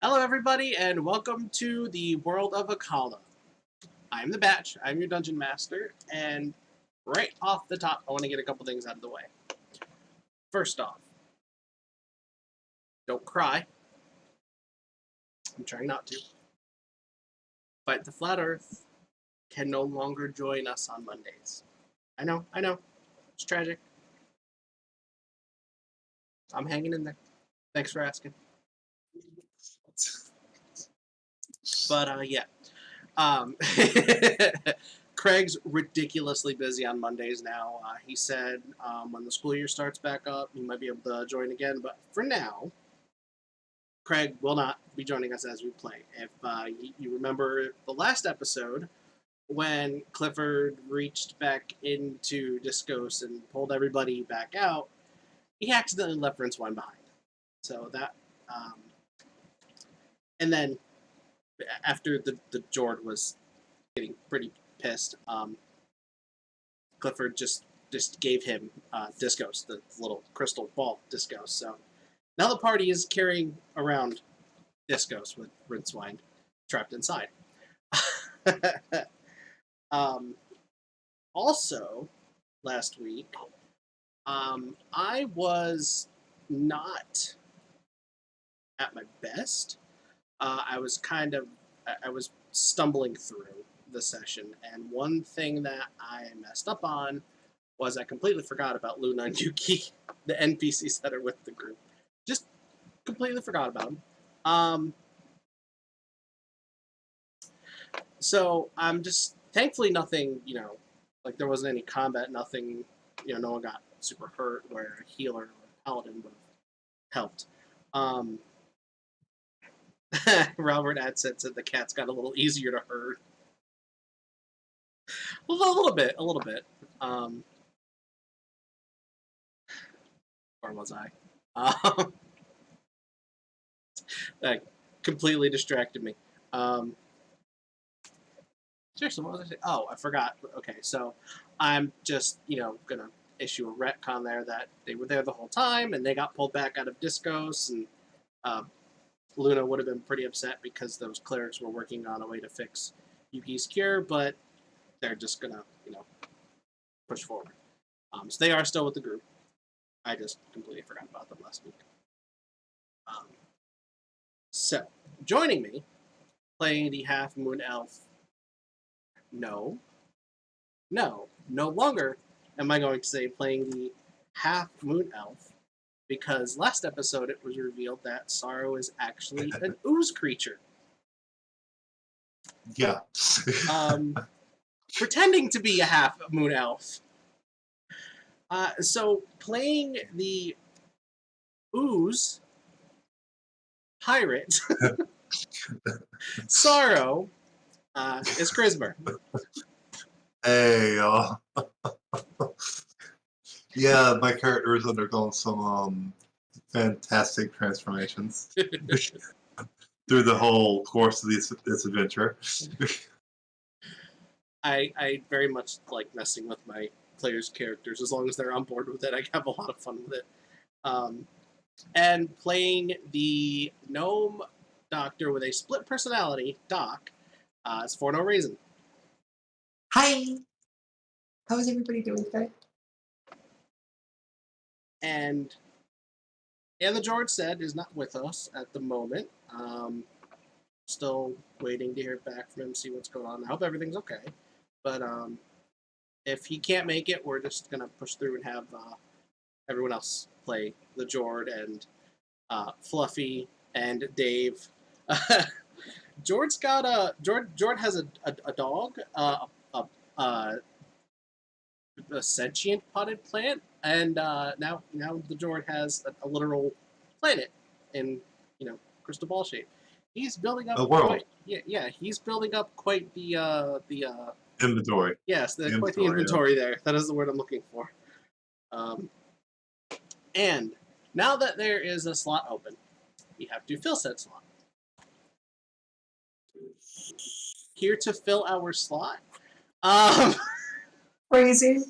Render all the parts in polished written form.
Hello, everybody, and welcome to the world of Akala. I'm the Batch, I'm your Dungeon Master, and right off the top, I want to get a couple things out of the way. First off, don't cry. I'm trying not to. But the Flat Earth can no longer join us on Mondays. I know, it's tragic. I'm hanging in there. Thanks for asking. But, yeah. Craig's ridiculously busy on Mondays now. He said when the school year starts back up, he might be able to join again. But for now, Craig will not be joining us as we play. If you remember the last episode, when Clifford reached back into Discos and pulled everybody back out, he accidentally left Rincewind behind. So that... and then after the Jord was getting pretty pissed, Clifford just gave him Discos, the little crystal ball Discos. So now the party is carrying around Discos with Rincewind trapped inside. Also, last week, I was not at my best. I was stumbling through the session, and one thing that I messed up on was I completely forgot about Luna and Yuki, the NPCs that are with the group. Just completely forgot about them. So I'm just, thankfully nothing, like there wasn't any combat, nothing, no one got super hurt where a healer or a paladin would have helped. Robert Adset said the cats got a little easier to herd. A little bit. Where was I? That completely distracted me. Seriously, what was I saying? Oh, I forgot. Okay, so I'm just, gonna issue a retcon there that they were there the whole time, and they got pulled back out of Discos, and Luna would have been pretty upset because those clerics were working on a way to fix Yuki's cure, but they're just gonna, push forward. So they are still with the group. I just completely forgot about them last week. So, joining me, playing the Half Moon Elf. No longer am I going to say playing the Half Moon Elf, because last episode it was revealed that Sarro is actually an ooze creature. Yeah. Pretending to be a half moon elf. So playing the ooze pirate, Sarro, is Chrismer. Hey, yeah, my character is undergoing some fantastic transformations through the whole course of this adventure. I very much like messing with my players' characters. As long as they're on board with it, I have a lot of fun with it. And playing the gnome doctor with a split personality, Doc, is ForNoRaisin. Hi! How is everybody doing today? And AndTheJordSaid is not with us at the moment. Still waiting to hear back from him, see what's going on. I hope everything's okay. But if he can't make it, we're just going to push through and have everyone else play the Jord and Fluffy and Dave. Jord has a dog, a sentient potted plant, and now the Jord has a literal planet in crystal ball shape. He's building up a world. He's building up quite the Inventory. Yes, quite the inventory there. That is the word I'm looking for. And now that there is a slot open, we have to fill said slot. Here to fill our slot. Phrasing.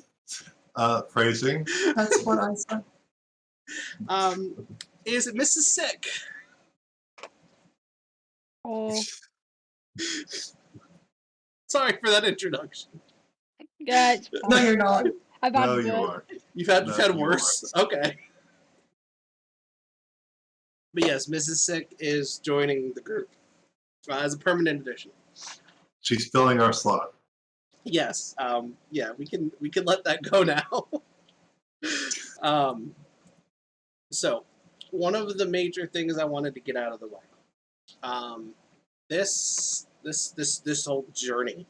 Phrasing. That's what I said. Is Mrs. Sick. Oh, Sorry for that introduction. yeah, it's No, fine. you're not. I've had No, you worse. are. You've had No, you worse. Okay. But yes, Mrs. Sick is joining the group as a permanent addition. She's filling our slot. Yes. Yeah, we can let that go now. So one of the major things I wanted to get out of the way. This whole journey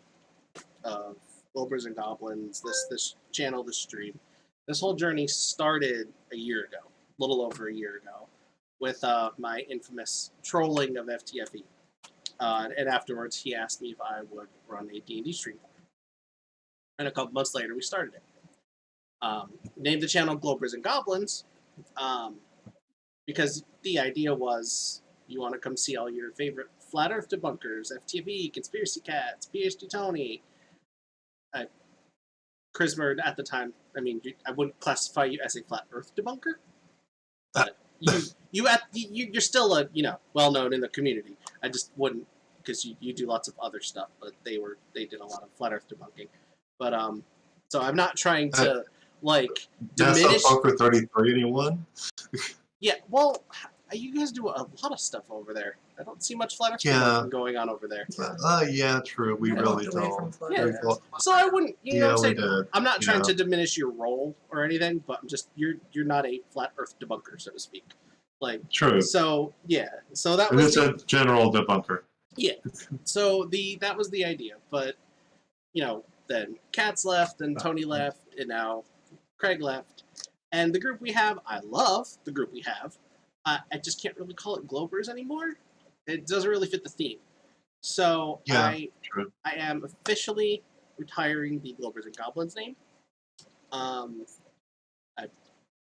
of Globers and Goblins, this channel, this stream, this whole journey started a year ago, a little over a year ago, with my infamous trolling of FTFE. And afterwards, he asked me if I would run a D&D stream. And a couple months later, we started it. Named the channel Globers and Goblins, because the idea was you want to come see all your favorite Flat Earth debunkers, FTFE, Conspiracy Cats, PhD Tony, Chrismer at the time. I mean, I wouldn't classify you as a Flat Earth debunker, but you're still a well known in the community. I just wouldn't, because you do lots of other stuff, but they did a lot of Flat Earth debunking. But so I'm not trying to diminish. Bunker 33, anyone? Yeah, well, you guys do a lot of stuff over there. I don't see much Flat Earth debunking going on over there. Yeah, true. We I really walked away don't. from Yeah. Flat Earth. So I wouldn't, you know what I'm saying? did. I'm not trying Yeah. to diminish your role or anything, but I'm just you're not a Flat Earth debunker, so to speak. True. So yeah, so that And was it's a general debunker. so that was the idea, but then Katz left and Tony left and now Craig left, and the group we have, I love the group we have. I just can't really call it Globers anymore. It doesn't really fit the theme. So True. I am officially retiring the Globers and Goblins name. I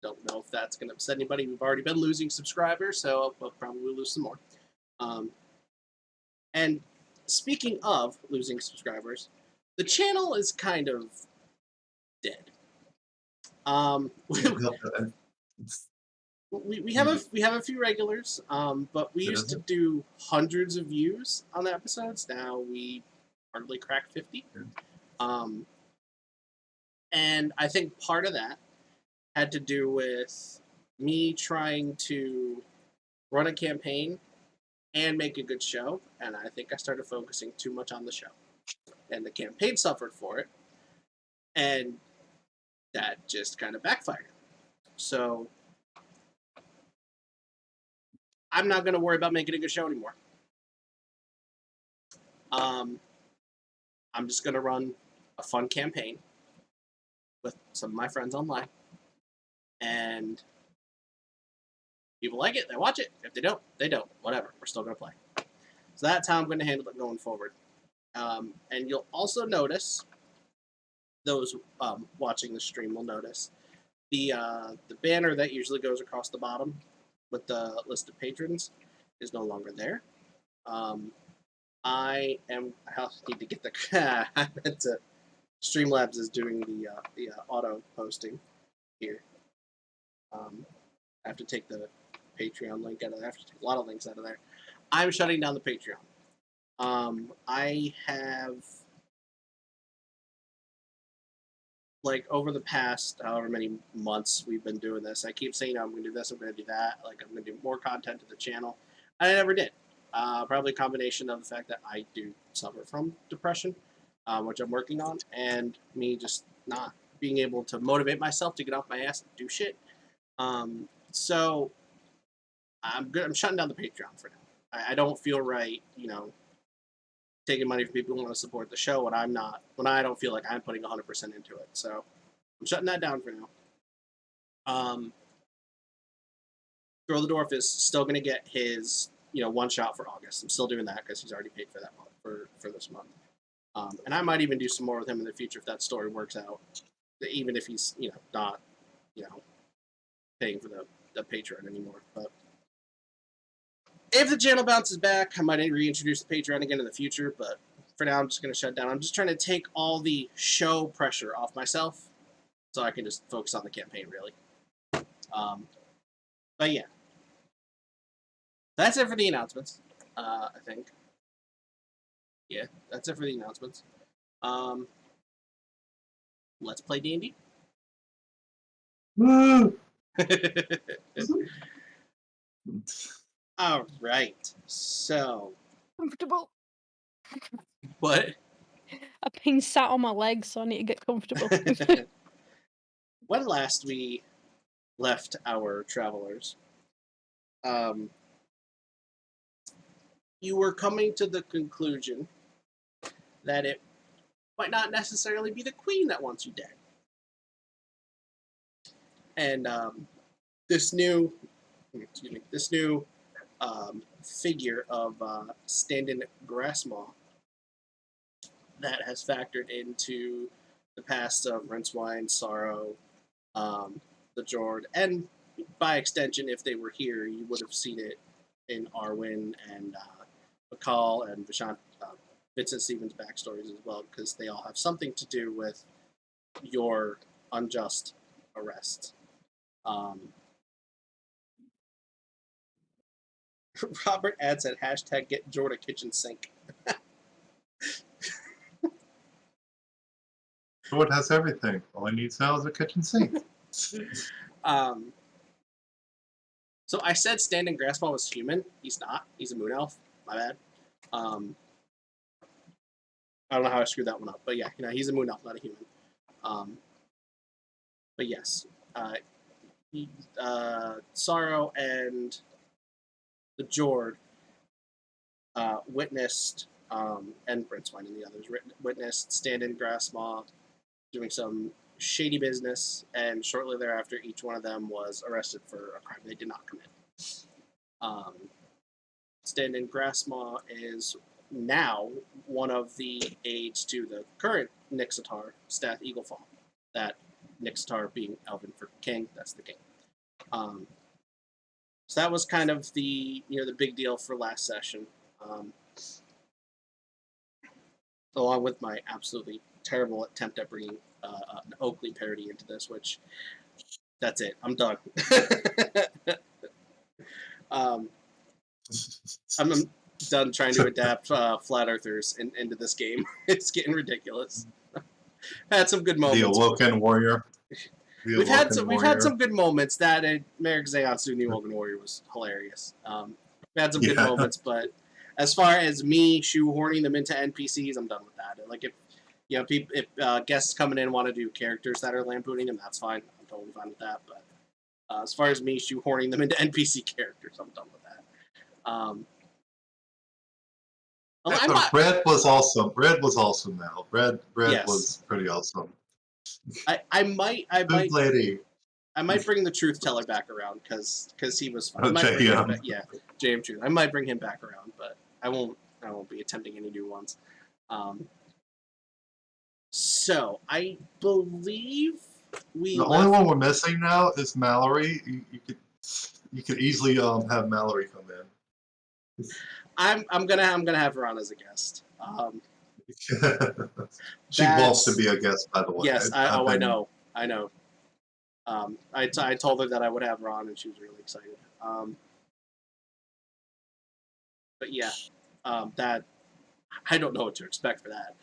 don't know if that's going to upset anybody. We've already been losing subscribers, so we'll probably lose some more. And speaking of losing subscribers, the channel is kind of dead. We have a few regulars, but we used to do hundreds of views on the episodes. Now we hardly crack 50. And I think part of that had to do with me trying to run a campaign and make a good show, and I think I started focusing too much on the show. And the campaign suffered for it, and that just kind of backfired. So I'm not going to worry about making a good show anymore. I'm just going to run a fun campaign with some of my friends online. And people like it, they watch it. If they don't, they don't. Whatever. We're still going to play. So that's how I'm going to handle it going forward. And you'll also notice, those watching the stream will notice, the banner that usually goes across the bottom with the list of patrons is no longer there. I need to get the I meant to, Streamlabs is doing the auto posting here. I have to take the Patreon link out of there. I have to take a lot of links out of there. I'm shutting down the Patreon. I have, over the past however many months we've been doing this, I keep saying I'm going to do this, I'm going to do that, I'm going to do more content to the channel. And I never did. Probably a combination of the fact that I do suffer from depression, which I'm working on, and me just not being able to motivate myself to get off my ass and do shit. So I'm shutting down the Patreon for now. I don't feel right, taking money from people who want to support the show when I don't feel like I'm putting 100% into it. So I'm shutting that down for now. Throw the Dwarf is still going to get his, one shot for August. I'm still doing that because he's already paid for that month, for this month. And I might even do some more with him in the future if that story works out. Even if he's, not, paying for the Patreon anymore. But if the channel bounces back, I might reintroduce the Patreon again in the future, but for now I'm just going to shut down. I'm just trying to take all the show pressure off myself so I can just focus on the campaign, really. But yeah. That's it for the announcements, I think. Yeah, that's it for the announcements. Let's play D&D. Woo! All right. So, Comfortable. what? I've been sat on my legs, so I need to get comfortable. When last we left our travelers, you were coming to the conclusion that it might not necessarily be the queen that wants you dead. And this new figure of Standing Grassmaw that has factored into the past of Rinsewine, Sarro, the Jord, and by extension, if they were here, you would have seen it in Arwen and McCall and Vincent Stevens' backstories as well, because they all have something to do with your unjust arrest. Robert adds at hashtag get Jord a kitchen sink. Jord has everything. All he needs now is a kitchen sink. So I said Standing Grassmaw was human. He's not. He's a moon elf. My bad. I don't know how I screwed that one up, but yeah, he's a moon elf, not a human. But yes, Sarro and the Jord witnessed, and Brinswine and the others witnessed Standing Grassmaw doing some shady business, and shortly thereafter, each one of them was arrested for a crime they did not commit. Standing Grassmaw is now one of the aides to the current Nixitar, Stath Eaglefall. That Nixitar being Elven for king, that's the king. So that was kind of the the big deal for last session. Along with my absolutely terrible attempt at bringing an Oakley parody into this, which that's it. I'm done. I'm done trying to adapt Flat Earthers into this game. It's getting ridiculous. Had some good moments. The Awoken Warrior. We've had some good moments. That Merrick Zayon's doing the Awoken Warrior was hilarious. We had some good moments, but as far as me shoehorning them into NPCs, I'm done with that. Like if guests coming in want to do characters that are lampooning them, that's fine. I'm totally fine with that. But as far as me shoehorning them into NPC characters, I'm done with that. Red was awesome. Red was awesome. Now, Red Yes. was pretty awesome. I might Lady. I might bring the Truth Teller back around because he was fun. JM. JM Truth. I might bring him back around, but I won't be attempting any new ones. So I believe The only one we're missing now is Mallory. You could easily have Mallory come in. I'm gonna have her on as a guest. She wants to be a guest, by the way. Yes, I know. I told her that I would have her on, and she was really excited. But yeah, that I don't know what to expect for that.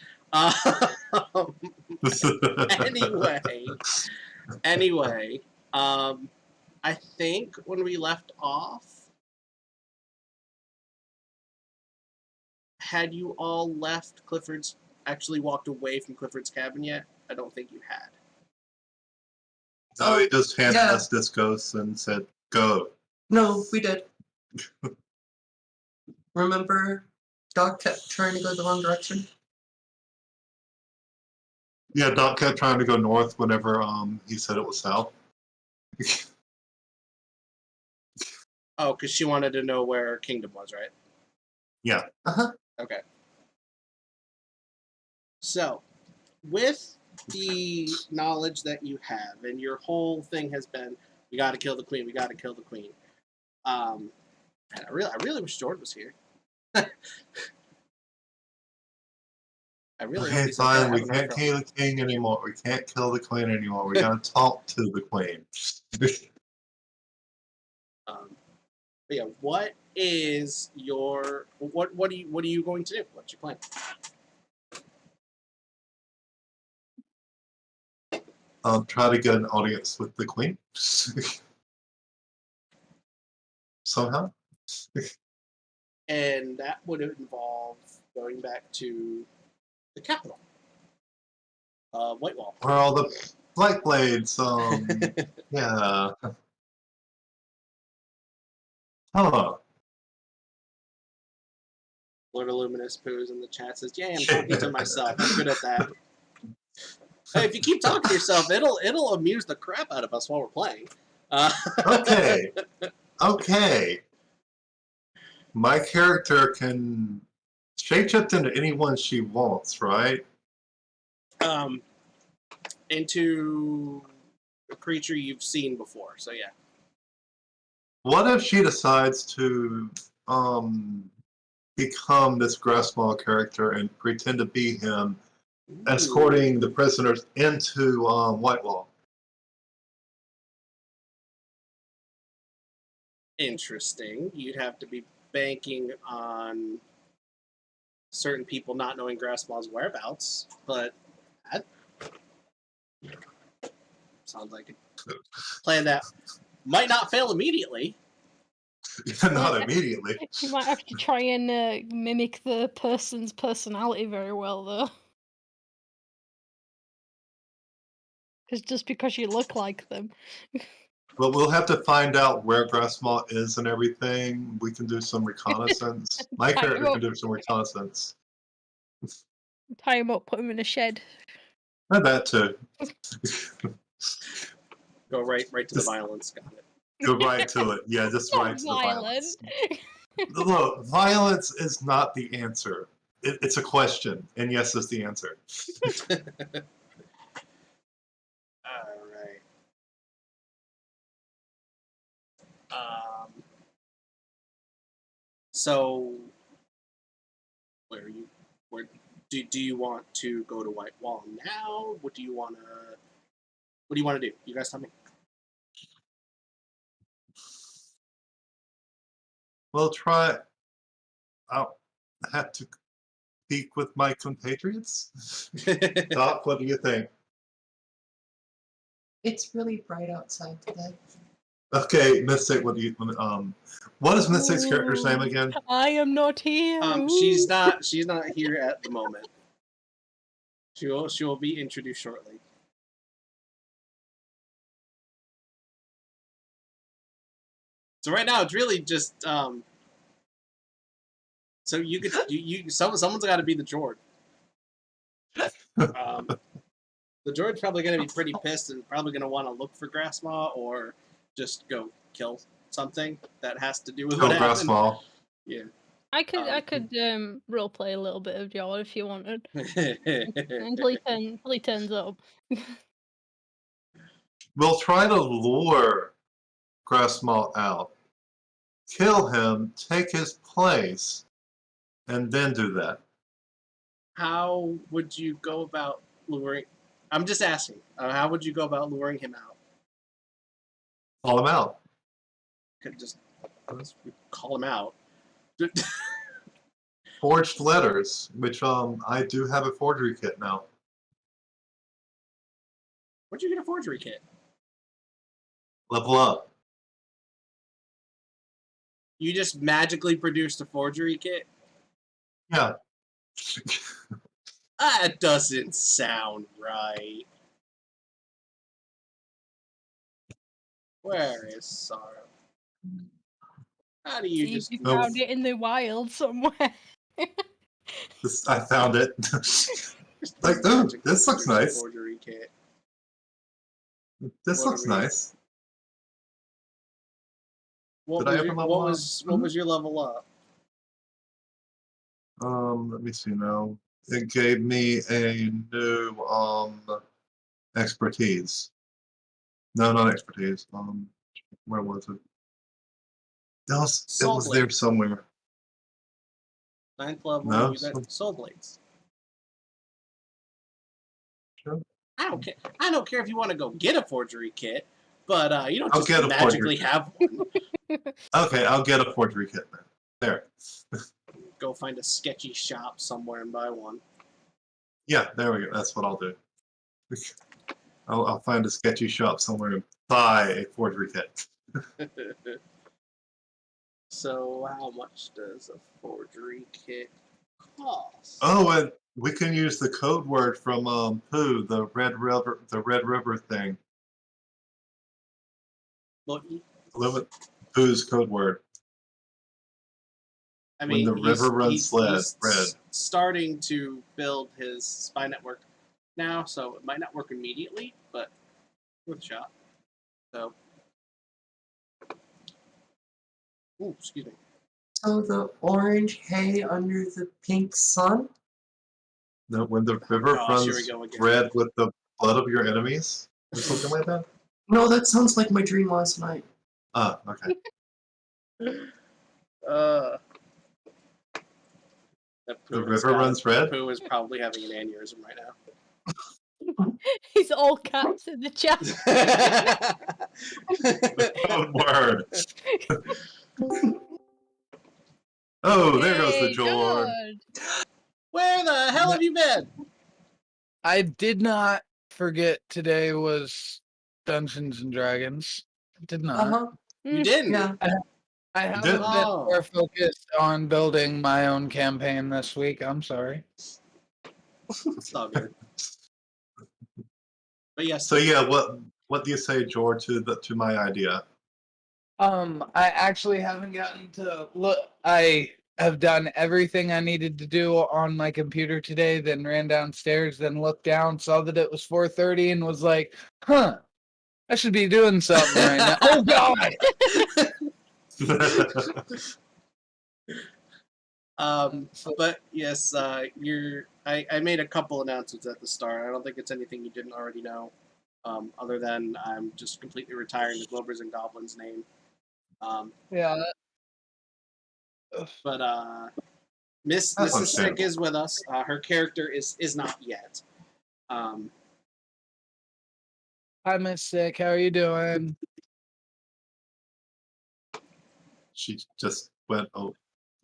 Anyway, I think when we left off, had you all left Clifford's, actually walked away from Clifford's cabin yet? I don't think you had. No, he just handed us Discos and said, go. No, we did. Remember, Doc kept trying to go the wrong direction? Yeah, Doc kept trying to go north whenever he said it was south. Oh, because she wanted to know where Kingdom was, right? Yeah. Okay. So, with the knowledge that you have, and your whole thing has been, we got to kill the queen. We got to kill the queen. And I really wish Jord was here. I really hope Okay, he's fine. okay. We can't kill the king anymore. We can't kill the queen anymore. We gotta talk to the queen. But But yeah, what is your what are you going to do? What's your plan? Try to get an audience with the queen. Somehow. And that would involve going back to the capital, Whitewall. Where all the light blades, yeah. Hello. Lord Illuminous poos in the chat says, "Yeah, I'm talking to myself. I'm good at that." Hey, if you keep talking to yourself, it'll amuse the crap out of us while we're playing. Okay. Okay. My character can shapeshift into anyone she wants, right? Into a creature you've seen before. So yeah. What if she decides to become this Grassmaw character and pretend to be him, escorting the prisoners into Whitewall? Interesting. You'd have to be banking on certain people not knowing Grassmaw's whereabouts, but that sounds like a plan that might not fail immediately. Not immediately. You might have to try and mimic the person's personality very well, though. Because just because you look like them. But we'll have to find out where Grassmaw is and everything. We can do some reconnaissance. My character can do some reconnaissance. Tie him up, put him in a shed. And that too. Go right to the violence. Got it. Go right to it. Yeah, just right to the violence. Violent. Look, violence is not the answer. It's a question, and yes is the answer. All right. So, where are you? Where do you want to go to Whitewall now? What do you want to do? You guys tell me. Well, I'll have to speak with my compatriots. Doc, what do you think? It's really bright outside today. Okay, Mystic, what is Mystic's character's name again? I am not here. She's not here at the moment. She will be introduced shortly. So right now it's really just so someone's got to be the Jord. The Jord's probably going to be pretty pissed and probably going to want to look for Grassmaw or just go kill something that has to do with what happened. Grassmaw. Yeah. I could roleplay a little bit of Jord if you wanted. Until he turns up. We'll try to lure Grassmaw out, kill him, take his place, and then do that. How would you go about luring? I'm just asking. How would you go about luring him out? Call him out. Could just call him out. Forged letters, which I do have a forgery kit now. Where'd you get a forgery kit? Level up. You just magically produced a forgery kit? Yeah. That doesn't sound right. Where is Sarro? How do you just... You found it in the wild somewhere. I found it. Like, ooh, this looks nice. Forgery kit. This looks nice. What was your level up? Let me see now. It gave me a new expertise. No, not expertise. Where was it? It was there somewhere. 9th level, No, you got soul blades. Sure. I don't care if you want to go get a forgery kit, but you don't I'll just get a magically have one. Okay, I'll get a forgery kit then. There. Go find a sketchy shop somewhere and buy one. Yeah, there we go. That's what I'll do. I'll find a sketchy shop somewhere and buy a forgery kit. So, how much does a forgery kit cost? Oh, and we can use the code word from Pooh, the Red River thing. Well, Pooh's code word. I When mean, the river runs red. Starting to build his spy network now, so it might not work immediately, but worth a shot. So, ooh, excuse me. So the orange hay under the pink sun? No, when the river Gosh, here we runs go again. red with the blood of your enemies? Or something like that? No, that sounds like my dream last night. Ah, okay. The river runs red? Pooh is probably having an aneurysm right now. He's all caps in the chat. Code word. Oh, there goes the Hey, Jord. Where the hell have you been? I did not forget today was Dungeons and Dragons. I did not. Uh-huh. You didn't? Yeah. I haven't did? been Oh. more focused on building my own campaign this week. I'm sorry. It's all good. But yes. So yeah, what do you say, Jord, to my idea? I actually haven't gotten to look. I have done everything I needed to do on my computer today, then ran downstairs, then looked down, saw that it was 4:30 and was like, huh, I should be doing something right now. Oh God! But yes, I made a couple announcements at the start. I don't think it's anything you didn't already know, other than I'm just completely retiring the Globers and Goblins name. Yeah. But Mrs. understandable. Sick is with us. Her character is not yet. Hi, Miss Sick. How are you doing? She just went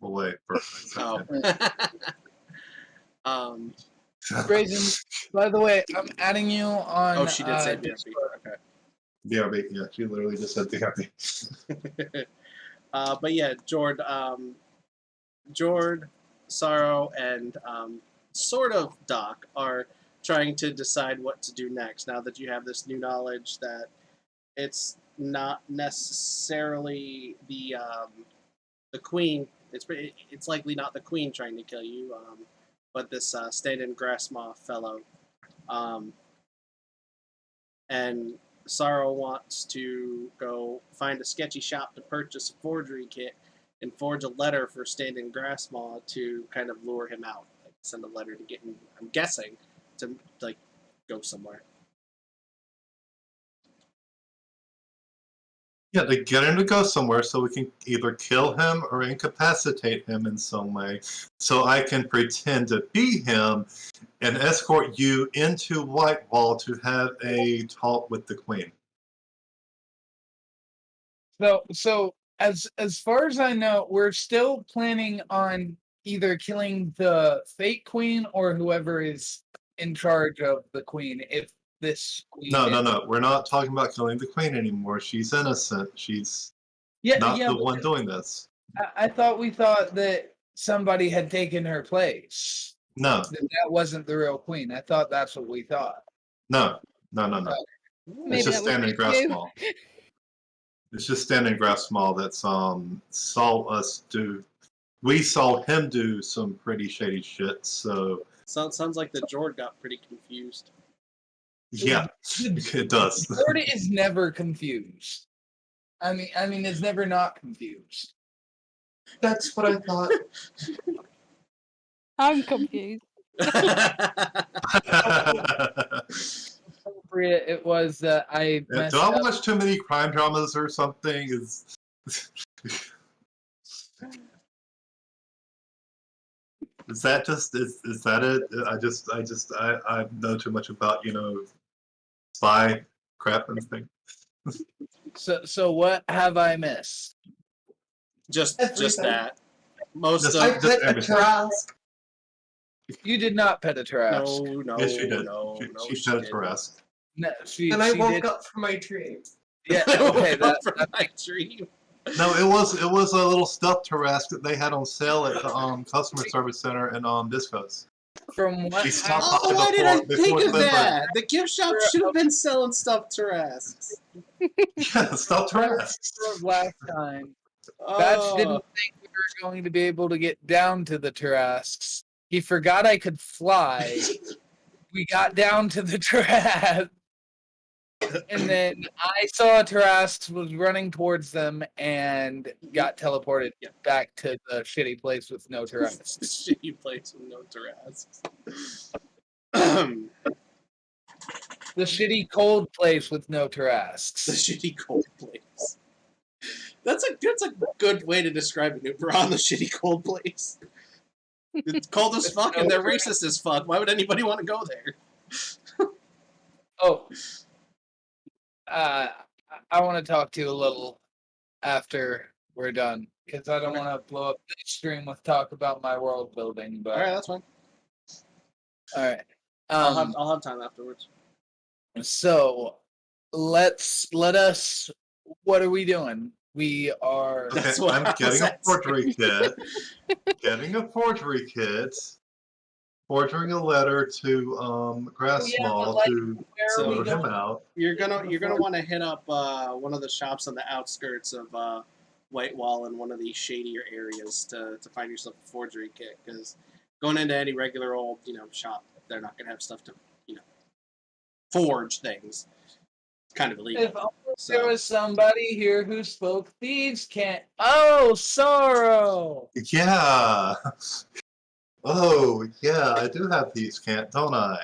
away for a second. Raisin, by the way, I'm adding you on. Oh, she did say BRB. Discord. Okay. BRB, yeah, she literally just said BRB. But yeah, Jord, Sarro, and sort of Doc are trying to decide what to do next. Now that you have this new knowledge that it's not necessarily the queen. It's likely not the queen trying to kill you, but this stand-in Grassmaw fellow. And Sarro wants to go find a sketchy shop to purchase a forgery kit and forge a letter for stand-in Grassmaw to kind of lure him out. Like send a letter to get him, I'm guessing, to like go somewhere. Yeah, to get him to go somewhere so we can either kill him or incapacitate him in some way, so I can pretend to be him and escort you into Whitewall to have a talk with the Queen. So as far as I know, we're still planning on either killing the fake queen or whoever is in charge of the queen. If this queen No. We're not talking about killing the Queen anymore. She's innocent. She's not the one doing this. I thought we thought that somebody had taken her place. No. That wasn't the real queen. I thought that's what we thought. No. Okay. It's just standing Grassmaw. It's just standing Grassmaw that saw us do. We saw him do some pretty shady shit. So Sounds like the Jord got pretty confused. yeah, it does. Jord is never confused. I mean, it's never not confused. That's what I thought. I'm confused. Appropriate it was that I messed Do I up. watch too many crime dramas or something? Is that it? I know too much about spy crap and things. So what have I missed? Just Everything. that. Most Just- of I pet a everything. Trask. You did not pet a Trask. no, Yes, she did. She said didn't. Tarrasque. No, she, And I she woke did. up from my dream. Yeah, I woke okay, up that, from my dream. No, it was a little stuffed Tarrasque that they had on sale at the customer service center in Discos. from what She stopped happened, by Why did I before think of delivery. that? The gift shop should have been selling stuffed Tarrasques. Yeah, stuffed Tarrasques. last time, Batch Oh, didn't think we were going to be able to get down to the Tarrasques. He forgot I could fly. We got down to the Tarrasque. And then I saw Tarrasques was running towards them and got teleported back to the shitty place with no Tarrasques. shitty place with no Tarrasques. The shitty cold place with no The Tarrasques. shitty cold place. That's a good way to describe it. We're on the shitty cold place. It's cold as fuck and they're racist as fuck. Why would anybody want to go there? Oh. I want to talk to you a little after we're done, because I don't want to blow up the stream with talk about my world building. But All right, that's fine. all right. I'll have time afterwards. So let us. What are we doing? We are. Okay, That's what I'm I was getting a asking. forgery kit. Getting a forgery kit. Forging a letter to Grassmall like, to Where are we vote him going? out. You're gonna want to hit up one of the shops on the outskirts of Whitewall in one of these shadier areas to find yourself a forgery kit. Because going into any regular old shop, they're not gonna have stuff to forge things. It's kind of illegal. If only there was somebody here who spoke thieves' can't. Oh, Sarro! Yeah. Oh, yeah, I do have these, don't I?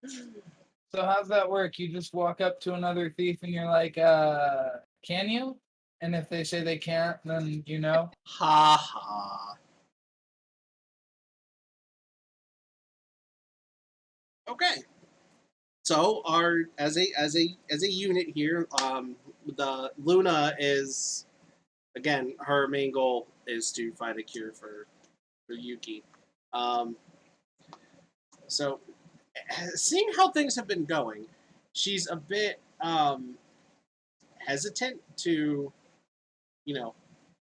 So how's that work? You just walk up to another thief and you're like, can you? And if they say they can't, then you know. Ha ha. Okay. So as a unit here, the Luna is again her main goal is to find a cure for Yuki. So seeing how things have been going, she's a bit hesitant to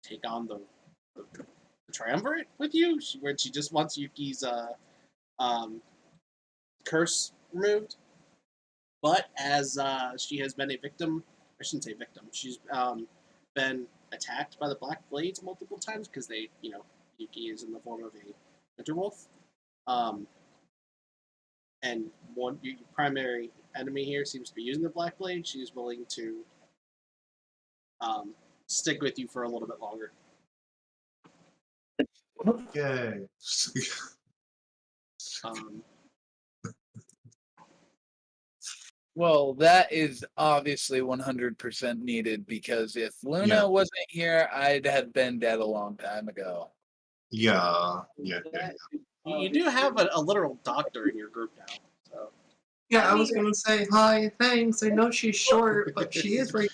take on the triumvirate with you. She just wants Yuki's curse removed. But as she has been a victim, I shouldn't say victim, she's been attacked by the Black Blades multiple times because they, Yuki is in the form of a winterwolf. And one your primary enemy here seems to be using the Black Blade. She's willing to stick with you for a little bit longer. Yay. Well, that is obviously 100% needed, because if Luna wasn't here, I'd have been dead a long time ago. Yeah. You do have a literal doctor in your group now. So. Yeah, I was gonna say hi, thanks. I know she's short, but she is right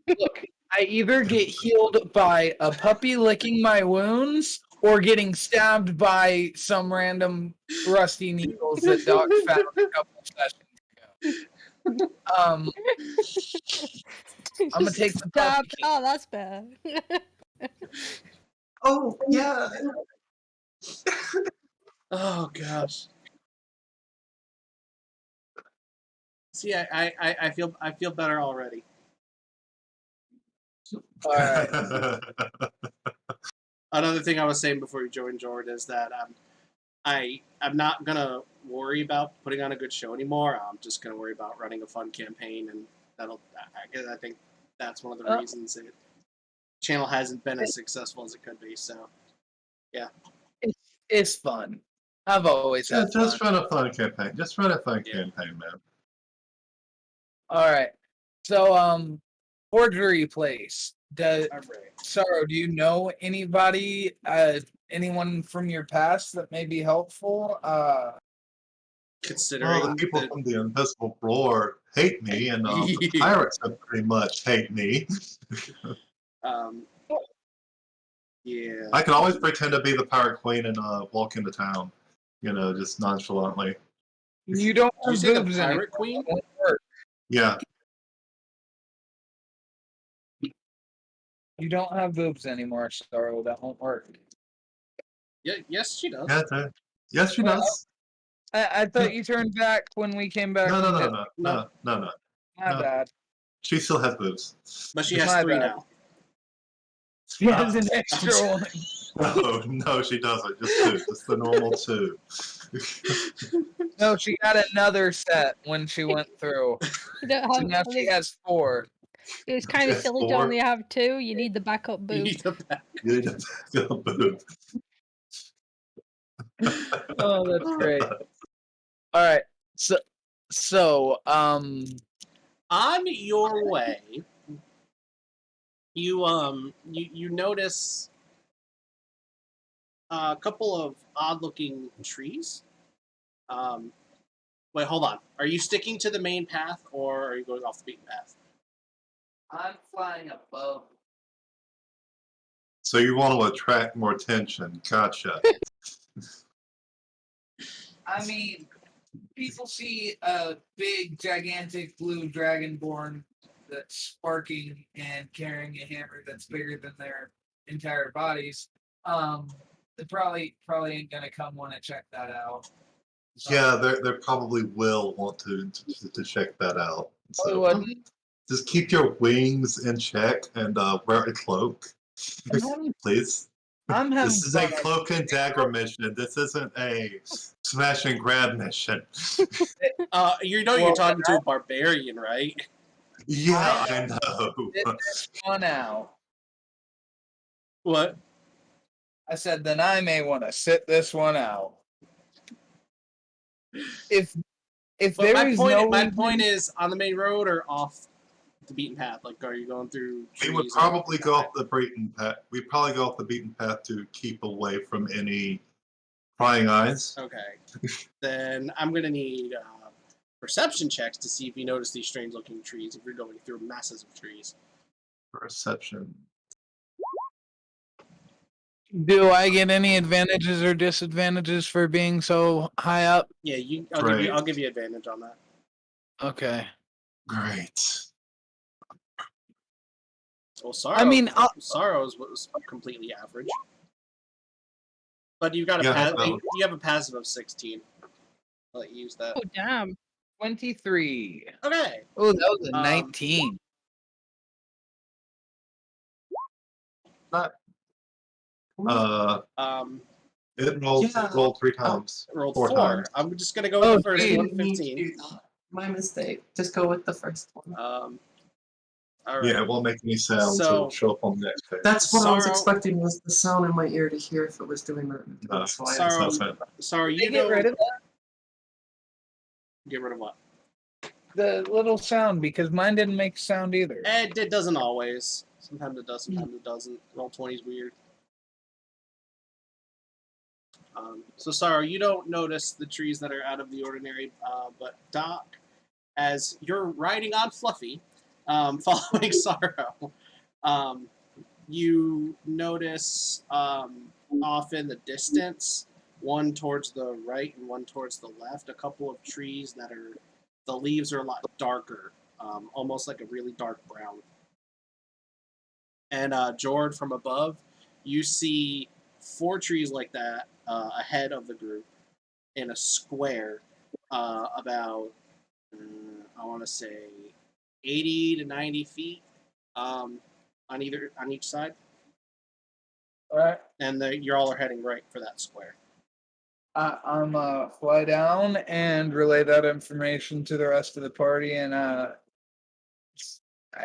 there. Look, I either get healed by a puppy licking my wounds or getting stabbed by some random rusty needles that Doc found a couple of sessions ago. I'm gonna take the puppy. Oh, that's bad. Oh, yeah. Oh gosh. See, I feel better already. All right. Another thing I was saying before you joined Jord is that I'm not gonna worry about putting on a good show anymore. I'm just gonna worry about running a fun campaign, and I think that's one of the reasons the channel hasn't been as successful as it could be. So, yeah, It's fun. I've always had just fun. run a fun campaign. Just run a fun campaign, man. All right. So, forgery place. Sarro, do you know anybody, anyone from your past that may be helpful? considering Well, the people that- from the Invisible Floor hate me, and the pirates have pretty much hate me. Yeah. I can always pretend to be the Pirate Queen and walk into town, just nonchalantly. You don't Did you have say the boobs Pirate anymore. Queen? That won't work. Yeah, You don't have boobs anymore, Sarro. That won't work. Yeah, yes, she does. yes, she does. I thought you turned back when we came back. No. My No. bad. She still has boobs. But she has My 3 bad. now. She has an extra one. No, she doesn't. Just 2. Just the normal 2. No, she got another set when she went through. You don't So have. now I she think has 4. it was kind of Yes, silly to 4. only have 2. You need the backup You boob. need the back. You need to feel boob. Oh, that's great. All right. So, On your way, you notice a couple of odd-looking trees. Wait, hold on. Are you sticking to the main path, or are you going off the beaten path? I'm flying above. So you want to attract more attention. Gotcha. I mean, people see a big, gigantic blue dragonborn that's sparking and carrying a hammer that's bigger than their entire bodies. They probably ain't gonna come want to check that out. Yeah, they probably will want to check that out. Probably So wouldn't. just keep your wings in check and wear a cloak, please. I'm having This is a fun. cloak and dagger mission. This isn't a smash and grab mission. You're Well, talking to a barbarian, right? Yeah, I know. Sit this one out. What? I said, then I may want to sit this one out. If But there my is point, no my reason- point is on the main road or off the beaten path. Like, are you going through? We would probably go off the beaten path. We'd probably go off the beaten path to keep away from any prying eyes. Okay. Then I'm gonna need perception checks to see if you notice these strange-looking trees. If you're going through masses of trees. Perception. Do I get any advantages or disadvantages for being so high up? Yeah, Great. I'll give you advantage on that. Okay. Great. Well, Sarro, I mean, Sarro's was completely average. But you got a Yeah, you have a passive of 16. I'll let you use that. Oh damn! 23. Okay. Oh, that was a 19. It rolled 3 times. Rolled 4 4. times. I'm just gonna go with the first geez. one, Didn't mean to 15. do that. My mistake. Just go with the first one. All right. Yeah, it won't make any sound, so So- it'll show up on the next page. That's what I was Sarro- expecting, was the sound in my ear to hear if it was doing that. That's why I Sarro- said Sorry, you Get rid of that? Get rid of what? The little sound, because mine didn't make sound either. It doesn't always. Sometimes it does, sometimes it doesn't. Roll 20 is weird. So, Sarro, you don't notice the trees that are out of the ordinary, but Doc, as you're riding on Fluffy, following Sarro, you notice off in the distance, one towards the right and one towards the left, a couple of trees that are, the leaves are a lot darker, almost like a really dark brown. And Jord, from above, you see 4 trees like that ahead of the group in a square about, I want to say, 80 to 90 feet on each side. All right. And you're all are heading right for that square. I'm fly down and relay that information to the rest of the party, and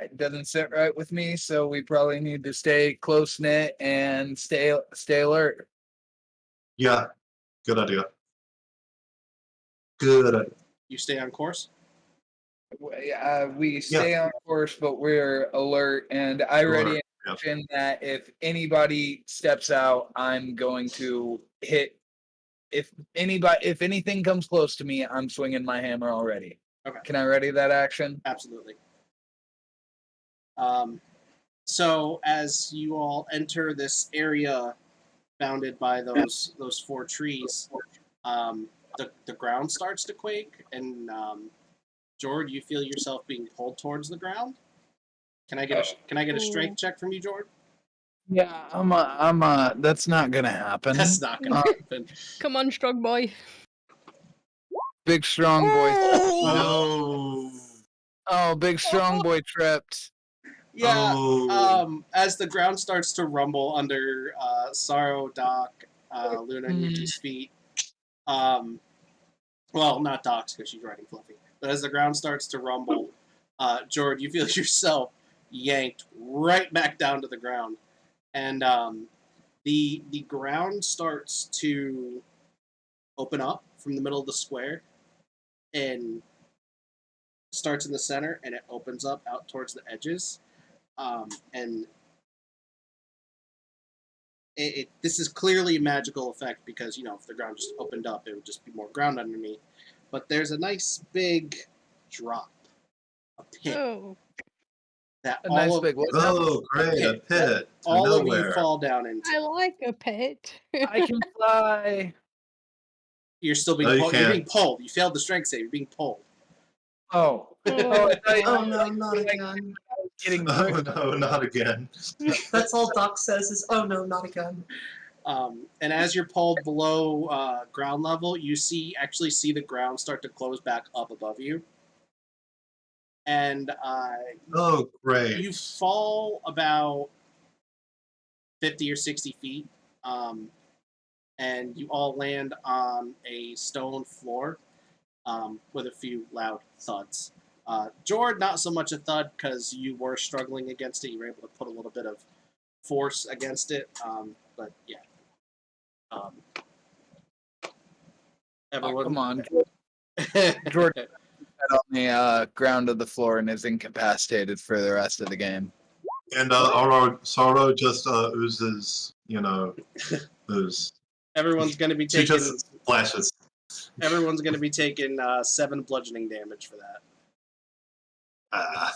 it doesn't sit right with me, so we probably need to stay close knit and stay alert. Yeah, good idea. Good idea. You stay on course? We stay on course, but we're alert, and I already mentioned that if anybody steps out, I'm going to hit. If anything comes close to me, I'm swinging my hammer already. Okay. Can I ready that action? Absolutely. So as you all enter this area bounded by those 4 trees, the ground starts to quake, and Jord, you feel yourself being pulled towards the ground. Can I get a strength check from you, Jord? Yeah, that's not gonna happen. That's not gonna happen. Come on, strong boy. Big strong boy. No. Oh, big strong boy tripped. Yeah. Oh. As the ground starts to rumble under Sarro, Doc, Luna, and Yuki's feet. Well, not Doc's because she's riding Fluffy. But as the ground starts to rumble, Jord, you feel yourself yanked right back down to the ground, and the ground starts to open up from the middle of the square, and starts in the center, and it opens up out towards the edges, and this is clearly a magical effect because, if the ground just opened up, it would just be more ground underneath. But there's a nice big drop, a pit. Oh. That A all nice of, big one. Oh, great, a pit. all of you Nowhere. fall down into. I like a pit. I can fly. You're still being No, you pulled. You're can't. being pulled. You failed the strength save. You're being pulled. Oh. Oh. Oh no, not again. Getting No, no, not again. That's all Doc says is, oh no, not again. And as you're pulled below ground level, you actually see the ground start to close back up above you. And Oh, great. you fall about 50 or 60 feet, and you all land on a stone floor with a few loud thuds. Jord, not so much a thud because you were struggling against it. You were able to put a little bit of force against it, but yeah. Everyone, Come on. Jord on the ground of the floor and is incapacitated for the rest of the game. And our Sarro just oozes, ooze. everyone's going to be She taking. just flashes. Everyone's going to be taking 7 bludgeoning damage for that. Ah.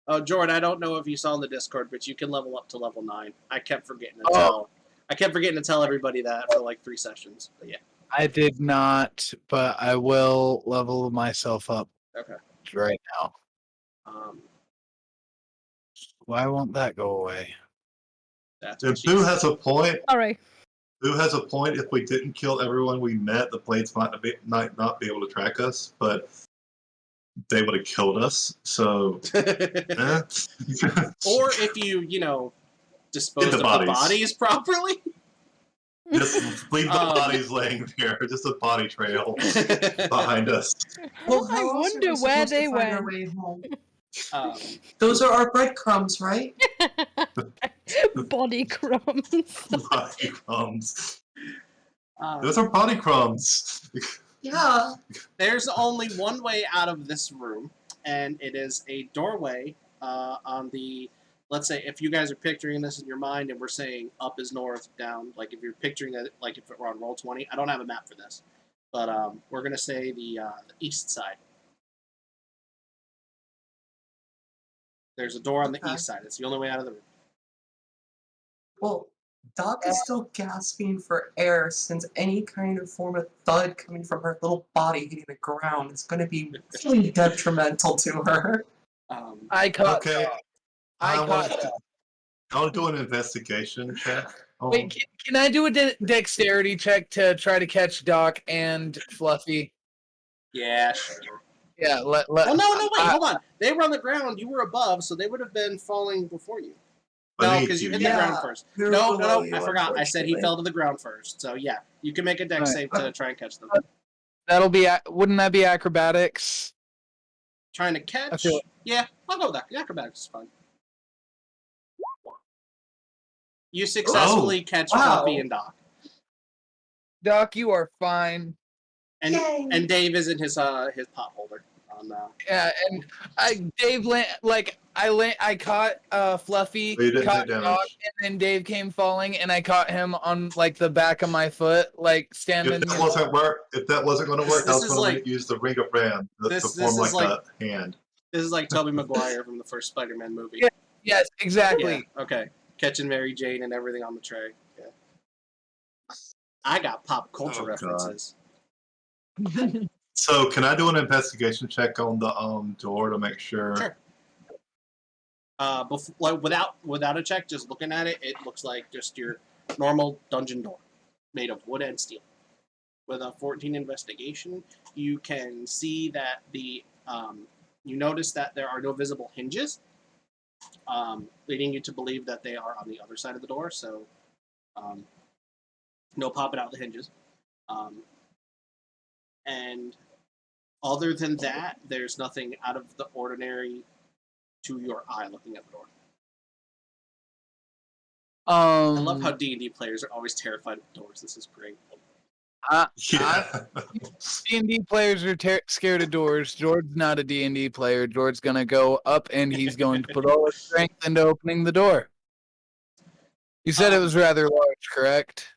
Oh, Jord, I don't know if you saw in the Discord, but you can level up to level 9. I kept forgetting to tell everybody that for like 3 sessions. But yeah. I did not, but I will level myself up Okay. right now. Why won't that go away? That's And what she Boo said. has a point. All right. Boo has a point. If we didn't kill everyone we met, the blades might not be able to track us, but they would have killed us. So, eh. Or if you, dispose of the bodies properly. Just leave the bodies laying there. Just a body trail behind us. Well, I how else are wonder we where supposed to they find our went. way home? Um, Those are our breadcrumbs, right? Body crumbs. Body crumbs. um, Those are body crumbs. Yeah. There's only one way out of this room, and it is a doorway on the. Let's say if you guys are picturing this in your mind, and we're saying up is north, down. Like if you're picturing it, like if we're on Roll20, I don't have a map for this, but we're gonna say the east side. There's a door on the east side. It's the only way out of the room. Well, Doc is still gasping for air since any kind of form of thud coming from her little body hitting the ground is going to be really detrimental to her. I caught. Okay. I want caught. to do an investigation check. Wait, can I do a dexterity check to try to catch Doc and Fluffy? Yeah, sure. Yeah, Well, no, wait, hold on. They were on the ground. You were above, so they would have been falling before you. No, Beneath because you hit you. the ground first. They're No, below you, I forgot. I said he unfortunately. fell to the ground first. So yeah, you can make a dex Alright. save to try and catch them. that'll be. Wouldn't that be acrobatics? Trying to catch? I feel- Yeah, I'll go with that. The acrobatics is fine. You successfully catch wow. Fluffy and Doc. Doc, you are fine. And Yay. and Dave is in his pot holder. Yeah, and Dave I caught Fluffy, But you didn't caught take damage. Doc, and then Dave came falling, and I caught him on like the back of my foot, like standing. If that wasn't going to work, I This was is going like- to use the ring of Ram to this form is like like- a hand. This is like Tobey Maguire from the first Spider-Man movie. Yeah. Yes, exactly. Yeah, okay. Catching Mary Jane and everything on the tray. Yeah. I got pop culture Oh, God. references. So, can I do an investigation check on the door to make sure? Sure. Without a check, just looking at it, it looks like just your normal dungeon door, made of wood and steel. With a 14 investigation, you can see that you notice that there are no visible hinges, leading you to believe that they are on the other side of the door. So, no popping out the hinges. And other than that, there's nothing out of the ordinary to your eye looking at the door. I love how D&D players are always terrified of doors. This is great. Yeah. D&D players are scared of doors. Jord's not a D&D player. Jord's going to go up and he's going to put all his strength into opening the door. You said it was rather large, correct?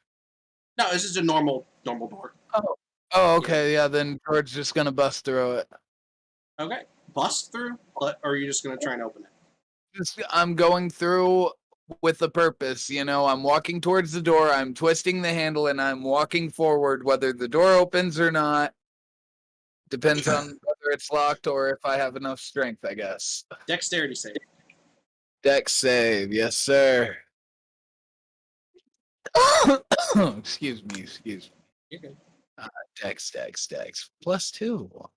No, this is a normal door. Oh, okay. Yeah, then Jord's just going to bust through it. Okay. Bust through? Or are you just going to try and open it? I'm going through with a purpose, you know. I'm walking towards the door, I'm twisting the handle, and I'm walking forward, whether the door opens or not. Depends on whether it's locked or if I have enough strength, I guess. Dexterity save. Dex save, yes, sir. Excuse me. You're good. Dex. +2.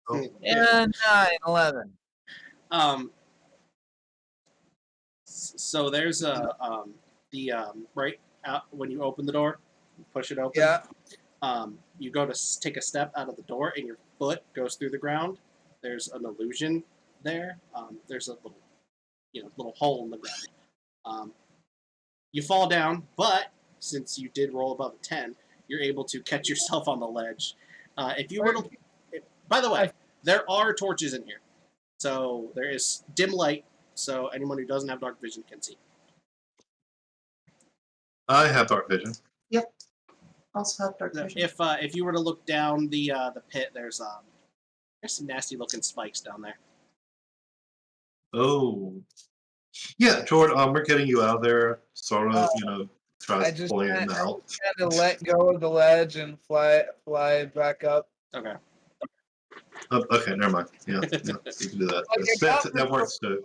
Oh, And 9, 11. So there's right out when you open the door, you push it open. Yeah. You go to take a step out of the door, and your foot goes through the ground. There's an illusion there. There's a little hole in the ground. You fall down, but since you did roll above a 10, you're able to catch yourself on the ledge. If you were to, by the way, there are torches in here, so there is dim light. So anyone who doesn't have dark vision can see. I have dark vision. Yep. Also have dark vision. If you were to look down the pit, there's some nasty looking spikes down there. Oh. Yeah, Jord, we're getting you out of there. Sarro, tries pulling him out. I had to let go of the ledge and fly back up. Okay. Okay, never mind. Yeah, you can do that. That works too.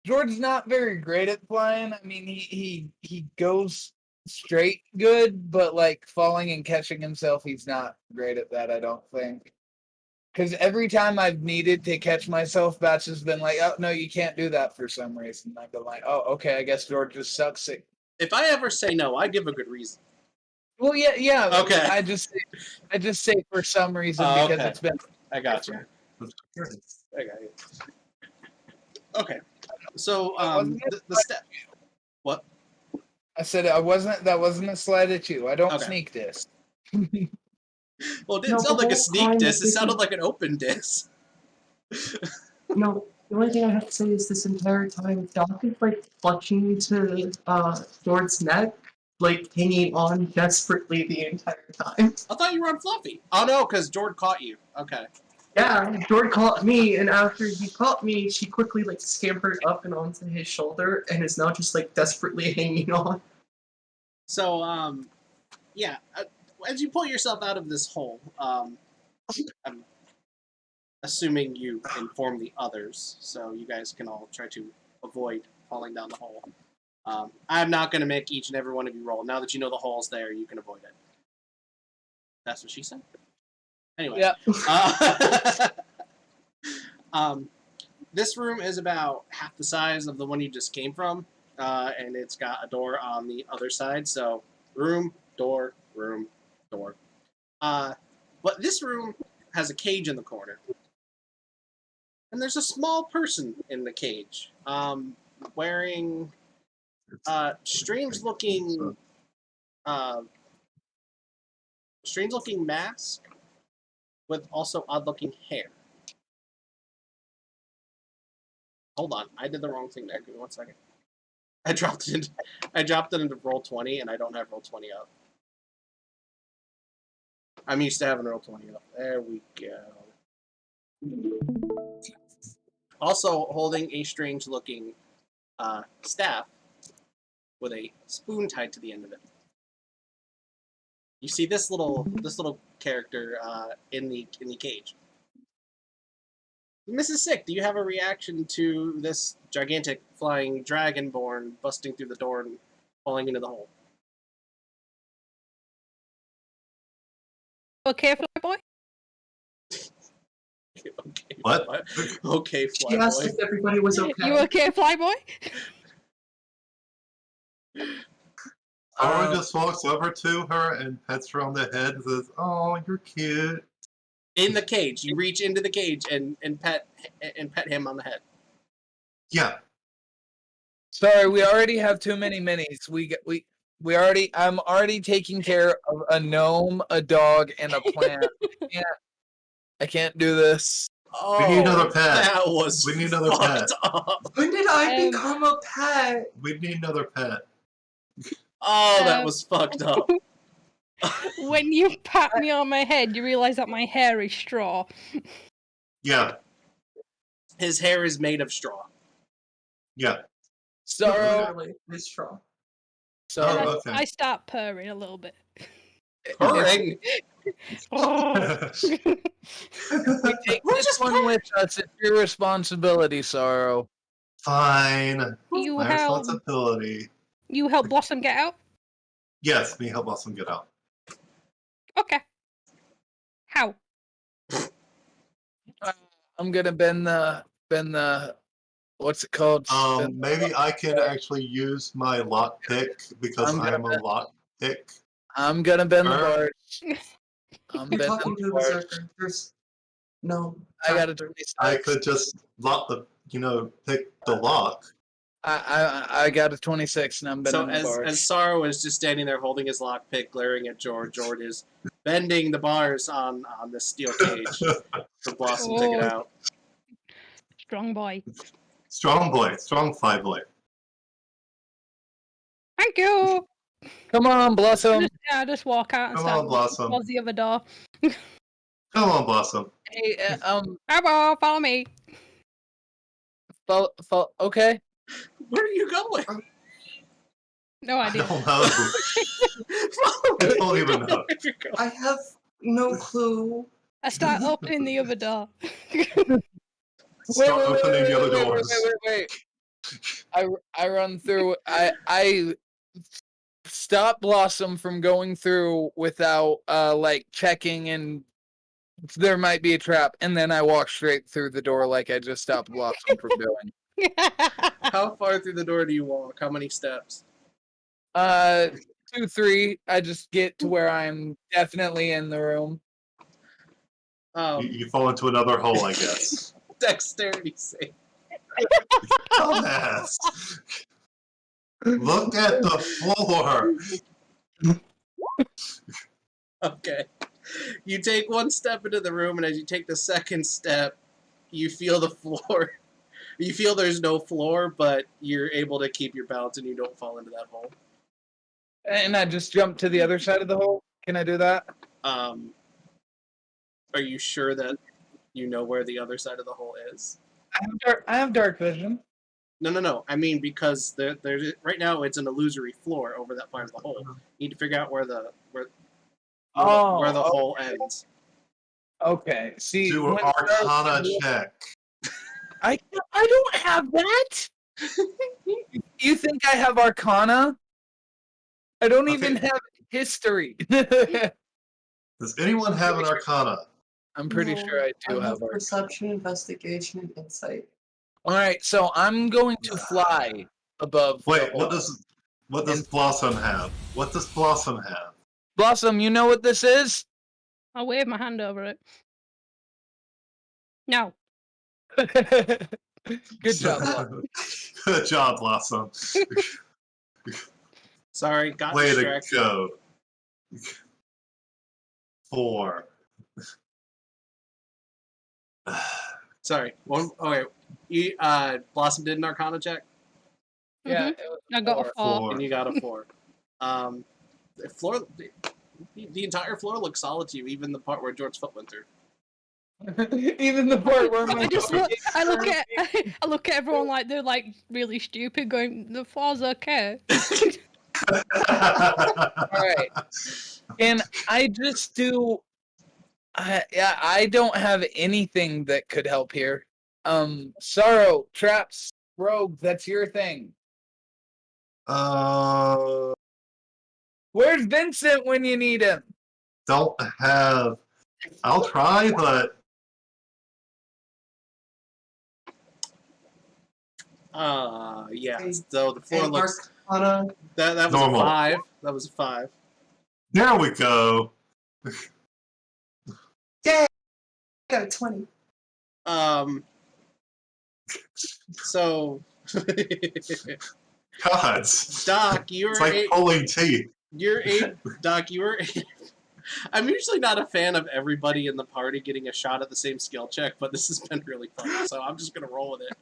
Jord's not very great at flying. I mean, he goes straight good, but like falling and catching himself, he's not great at that, I don't think. Because every time I've needed to catch myself, Batch has been like, oh, no, you can't do that for some reason. I've been like, oh, okay, I guess Jord just sucks at... If I ever say no, I give a good reason. Well, yeah. Okay. I just say for some reason because okay. it's been... I got you. I got you. Okay. So, the step... What? I said that wasn't a slide at you. I don't Okay. sneak this. Well, it didn't sound like a sneak diss. It sounded like an open diss. No, the only thing I have to say is this entire time, Doc is like clutching to Jord's neck, like hanging on desperately the entire time. I thought you were on Fluffy. Oh no, because Jord caught you. Okay. Yeah, Jord caught me, and after he caught me, she quickly like scampered up and onto his shoulder, and is now just like desperately hanging on. So, yeah. As you pull yourself out of this hole, I'm assuming you inform the others, so you guys can all try to avoid falling down the hole. I'm not going to make each and every one of you roll. Now that you know the hole's there, you can avoid it. That's what she said. Anyway. Yeah. This room is about half the size of the one you just came from, and it's got a door on the other side. So, room, door, room, door. But this room has a cage in the corner. And there's a small person in the cage, wearing strange looking mask with also odd looking hair. Hold on, I did the wrong thing there. Give me 1 second. I dropped it into Roll20, and I don't have Roll20 up. I'm used to having Roll20 up. There we go. Also holding a strange-looking staff with a spoon tied to the end of it. You see this little character in the cage. Mrs. Sick, do you have a reaction to this gigantic flying dragonborn busting through the door and falling into the hole? Okay, fly boy. Okay, What? Okay, She fly asked boy. if everybody was okay. You okay, fly boy? Sarro just walks over to her and pets her on the head and says, "Oh, you're cute." In the cage, you reach into the cage and pet him on the head. Yeah. Sorry, we already have too many minis. I'm already taking care of a gnome, a dog, and a plant. I can't do this. Oh, We need another pet. That was We need another fucked pet. up. When did I become a pet? We need another pet. Oh, that was fucked up. When you pat me on my head, you realise that my hair is straw. Yeah. His hair is made of straw. Yeah. Sorrow. Literally, it's strong. Sorrow. Oh, okay. I start purring a little bit. Purring. We take this one with us. It's your responsibility, Sorrow. Fine. You My help. responsibility. You help Blossom get out. Yes, me help Blossom get out. Okay. How? I'm gonna bend the what's it called? Maybe I can actually use my lockpick because I'm I am a gonna- lockpick. I'm gonna bend the Sure. bars. I'm You're bending talking to the a bars. berserker. There's no. I got a 26. I could just lock the, pick the lock. I got a 26 and I'm So bending the bars. as Sarro is just standing there holding his lockpick, glaring at Jord, Jord is bending the bars on the steel cage for Blossom to get out. Strong boy. Strong boy, strong fly boy. Thank you. Come on, Blossom. Just walk out and Come start on, Blossom. towards the other door. Come on, Blossom. Hey, Come on, follow me. okay. Where are you going? No I idea. don't know. I don't even know. I have no clue. I start opening the other door. Start opening the other doors. Wait. I run through. I stop Blossom from going through without checking, and there might be a trap, and then I walk straight through the door like I just stopped Blossom from doing. How far through the door do you walk? How many steps? 2, 3. I just get to where I'm definitely in the room. You fall into another hole, I guess. Dexterity save. Dumbass. Look at the floor. Okay. You take one step into the room, and as you take the second step, you feel the floor. You feel there's no floor, but you're able to keep your balance and you don't fall into that hole. And I just jump to the other side of the hole. Can I do that? Are you sure that you know where the other side of the hole is? I have dark vision. No. I mean, because there's right now it's an illusory floor over that part of the hole. You need to figure out where the hole ends. Okay. See, Do an Arcana check. I don't have that. You think I have Arcana? I don't even have history. Does anyone have an Arcana? I'm pretty sure I do have Arcana. Perception, investigation, and insight. All right, so I'm going to fly above. Wait, what does Blossom have? What does Blossom have? Blossom, you know what this is? I'll wave my hand over it. No. Good job, Blossom. Good job, Blossom. Sorry, got Way to distracted. go. 4. Sorry. Okay. You Blossom did an Arcana check, Yeah, Mhm. I got a 4. and you got a 4. The floor, the entire floor looks solid to you, even the part where Jord's foot went through. Even the part where my I look at everyone like they're like really stupid, going, "The floor's okay." All right, and I just do. I don't have anything that could help here. Sarro, traps, rogue. That's your thing. Where's Vincent when you need him? Don't have. I'll try, but yeah. So the floor Hey, looks Arcana. that was Normal. a 5. That was a 5. there we go. Yay! Got a 20. So God, Doc, you're it's like pulling teeth. Doc, you were. I'm usually not a fan of everybody in the party getting a shot at the same skill check, but this has been really fun, so I'm just gonna roll with it.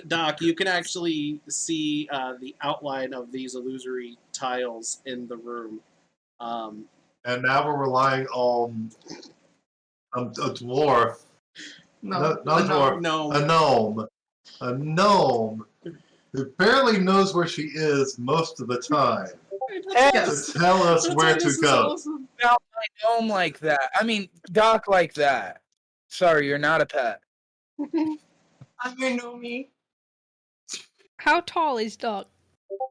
Doc, you can actually see the outline of these illusory tiles in the room. And now we're relying on a dwarf. No, Not a dwarf. No. A gnome who barely knows where she is most of the time Yes. to tell us where to go. Awesome. Not my gnome like that. I mean, Doc like that. Sorry, you're not a pet. I know me. How tall is Doc?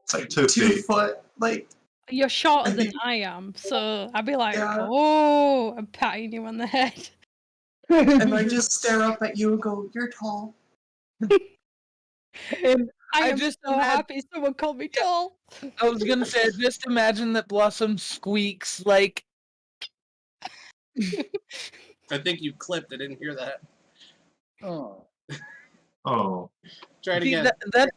It's like 2 2 feet. foot. Like, You're shorter than I am, so I'd be like, Yeah. "Oh," I'm patting you on the head. and I just stare up at you and go, "You're tall." And I I am just so happy someone called me tall. I was gonna say, just imagine that Blossom squeaks like. I think you clipped. I didn't hear that. Oh. Oh. Try it See, again. that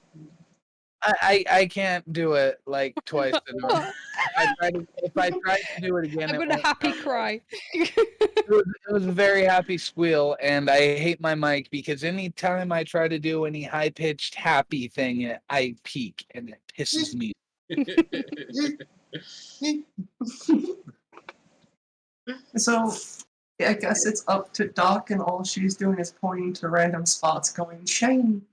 I can't do it like twice enough. If I try to do it again, I'm it gonna won't happy come. cry. It was a very happy squeal, and I hate my mic because anytime I try to do any high pitched happy thing, I peak and it pisses me. So, I guess it's up to Doc, and all she's doing is pointing to random spots, going, "Shame."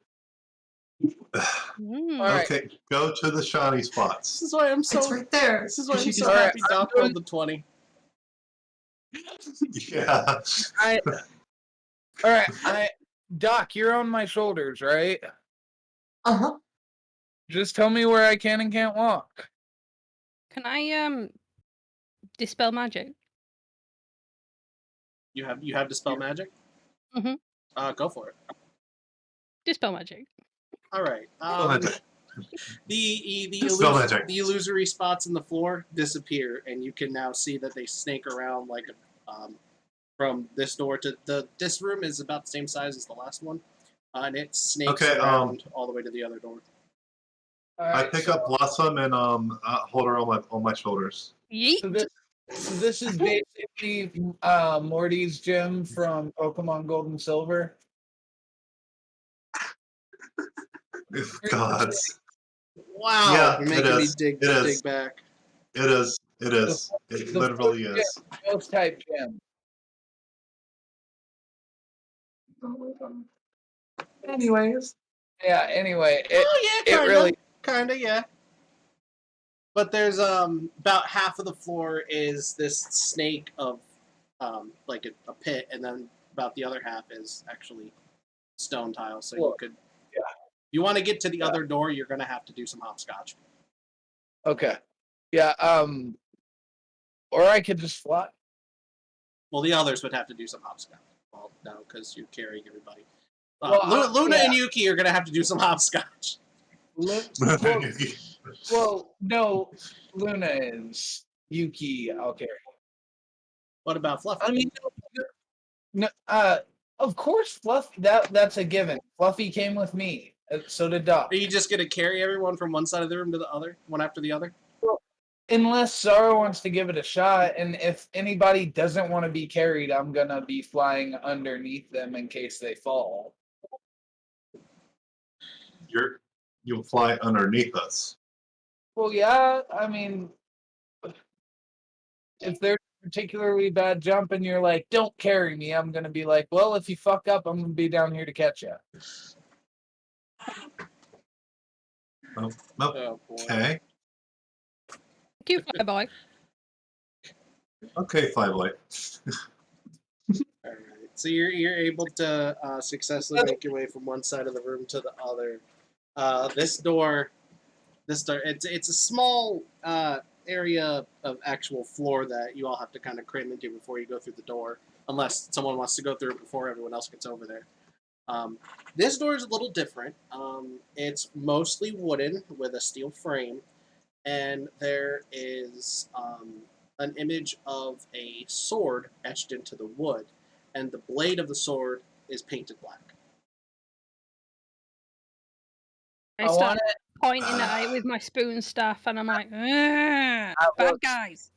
Mm. All right. Okay, go to the shiny This spots. is why I'm It's so. right there. This is why I'm She so just- happy. Alright, Doc rolled the 20. Yeah. All right, Doc, you're on my shoulders, right? Uh-huh. Just tell me where I can and can't walk. Can I dispel magic? You have dispel magic. Mhm. Go for it. Dispel magic. All right. Magic. Dispel magic. The illusory spots in the floor disappear, and you can now see that they snake around like from this door to this room is about the same size as the last one, and it snakes Okay, around all the way to the other door. All I right, pick up Blossom and hold her on my shoulders. Yeet. So this is basically Morty's gym from Pokemon Gold and Silver. God, Wow! Yeah, You're it making me is. dig It is. back. it is. It is. It literally is. Ghost type gym. Anyways. Yeah. Anyway, Yeah, it kinda, really. yeah. But there's about half of the floor is this snake of like a pit, and then about the other half is actually stone tile. So you Cool. could, Yeah. if you want to get to the other door, you're gonna have to do some hopscotch. Okay. Yeah. Or I could just fly. Well, the others would have to do some hopscotch. Well, no, because you're carrying everybody. Well, Luna yeah. and Yuki are gonna have to do some hopscotch. Well, no. Luna is Yuki. I'll carry. What about Fluffy? I mean, no, of course, Fluffy. That's a given. Fluffy came with me. So did Doc. Are you just gonna carry everyone from one side of the room to the other, one after the other? Unless Sarro wants to give it a shot, and if anybody doesn't want to be carried, I'm gonna be flying underneath them in case they fall. You'll fly underneath us. Well, yeah. I mean, if there's a particularly bad jump and you're like, don't carry me, I'm going to be like, well, if you fuck up, I'm going to be down here to catch you. Oh, Oh, boy. okay. Thank you, Fireboy. Okay, Fireboy. All right. So you're able to successfully make your way from one side of the room to the other. This door, it's a small area of actual floor that you all have to kind of cram into before you go through the door, unless someone wants to go through it before everyone else gets over there. This door is a little different. It's mostly wooden with a steel frame, and there is an image of a sword etched into the wood, and the blade of the sword is painted black. I I start want it. pointing at it with my spoon staff, and I'm like, "Ugh, bad guys."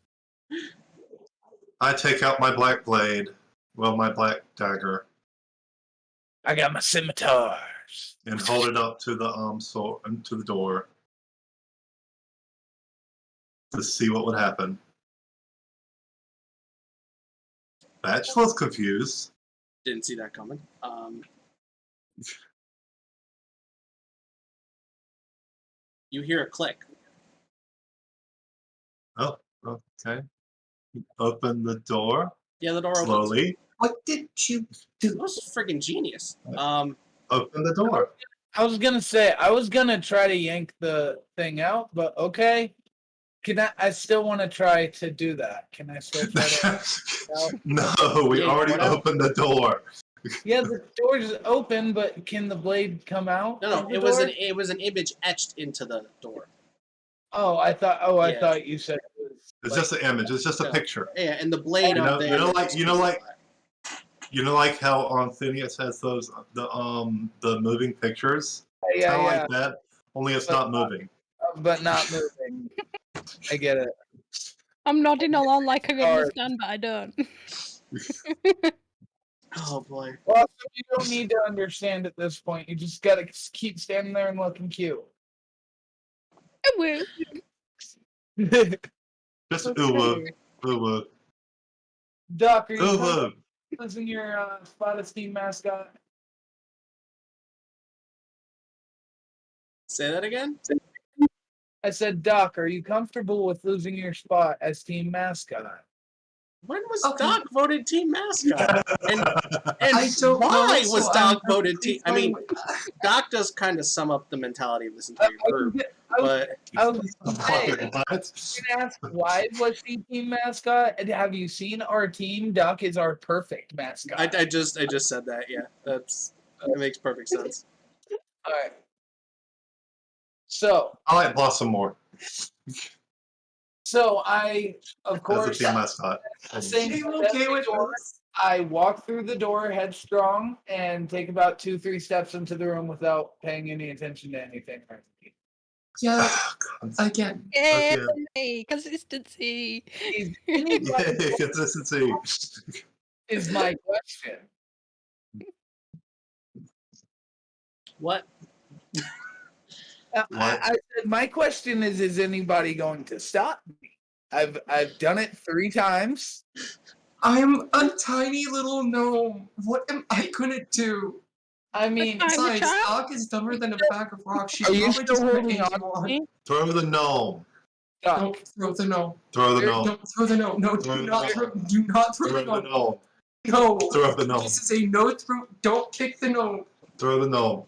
I take out my black blade, well, my black dagger, I got my scimitars. and hold it up to the to the door to see what would happen. Batch was confused. Didn't see that coming. You hear a click. Oh, okay. Open the door Yeah, the door opens. slowly. What did you That do? was freaking genius. Open the door. I was gonna say I was gonna try to yank the thing out, but okay. Can I still want to try to do that? Can I still try to? No, we Yeah, already whatever. opened the door. Yeah, the door's open, but can the blade come out? No, of the it was door? an image etched into the door. Oh, I thought. Oh, I Yeah. thought you said it was. It's like- just an image. It's just a No. picture. Yeah, and the blade You know- of the you know, image like- is you know, painted like- black. You know, like how Phineas has those the moving pictures. It's Yeah, kind of yeah, like that, only it's But not moving. but not moving. I get it. I'm nodding along like I Hard. understand, but I don't. Oh boy. Well, you don't need to understand at this point. You just gotta keep standing there and looking cute. Woo. Just Okay. ooh. Doc, are you Ooh. comfortable losing your spot as team mascot? Say that again? I said, Doc, are you comfortable with losing your spot as team mascot? When was Okay. Doc voted team mascot? And I don't why know, was so Doc I'm voted perfectly team? I mean, fine with Doc does kind of sum up the mentality of this entire group, but I was hey, What? gonna ask why was he team mascot? And have you seen our team? Doc is our perfect mascot. I just said that. Yeah, that makes perfect sense. All right. So, I like Blossom more I of as a course team mascot. same I'm okay with this. I walk through the door headstrong and take about 2-3 steps into the room without paying any attention to anything. Yeah, again. Yeah, Okay. for me, consistency. Is Yay, anybody consistency. is my question. What? I said my question is anybody going to stop me? I've done it 3 times. I'm a tiny little gnome. What am I gonna do? I mean, I'm a Besides, child. Doc is dumber than a bag of rocks. She's Are you probably still just gonna holding egg on you on. Me? Throw the gnome. Doc, Don't throw the gnome. Throw the There- gnome. Don't throw the gnome. No, Throw do the not gnome. throw. Do not throw Throw the the gnome. gnome. No. Throw the gnome. This is a no throw. Don't kick the gnome. Throw the gnome.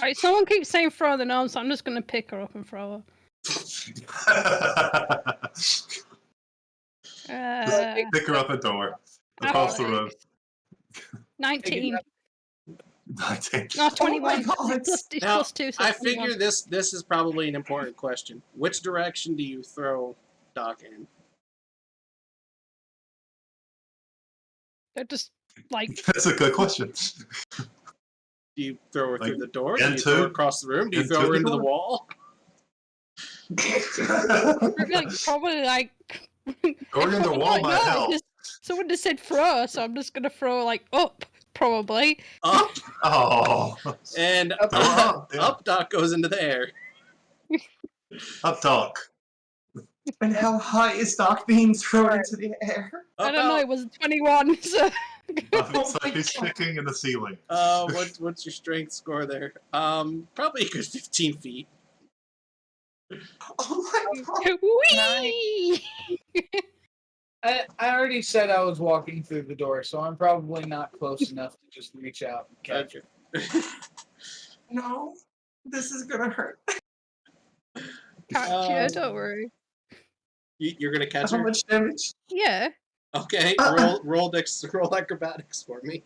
Right, someone keeps saying throw the gnome, so I'm just gonna pick her up and throw her. Pick her up and throw her across the room. 19. I think. No, 21. God. It's Now, plus 2. So I it's 21. figure this is probably an important question. Which direction do you throw Doc in? They're just like That's a good question. Do you throw her Like, through the door? Do you into- throw her across the room? Do you into throw her the into the door? wall? probably like. Going in the probably wall like, might no, help. someone just said throw, so I'm just gonna throw like up, probably. Up Oh, and Throw her up, yeah. up Doc goes into the air. up, Doc. And how high is Doc being thrown into the air? I don't know. It was 21. So. So he's sticking in the ceiling. What's your strength score there? Probably a good 15 feet. Oh my god. Whee! I already said I was walking through the door, so I'm probably not close enough to just reach out and catch it. No, this is gonna hurt. Catch you, don't worry. You're gonna catch How her? much damage? Yeah. Okay, roll acrobatics for me.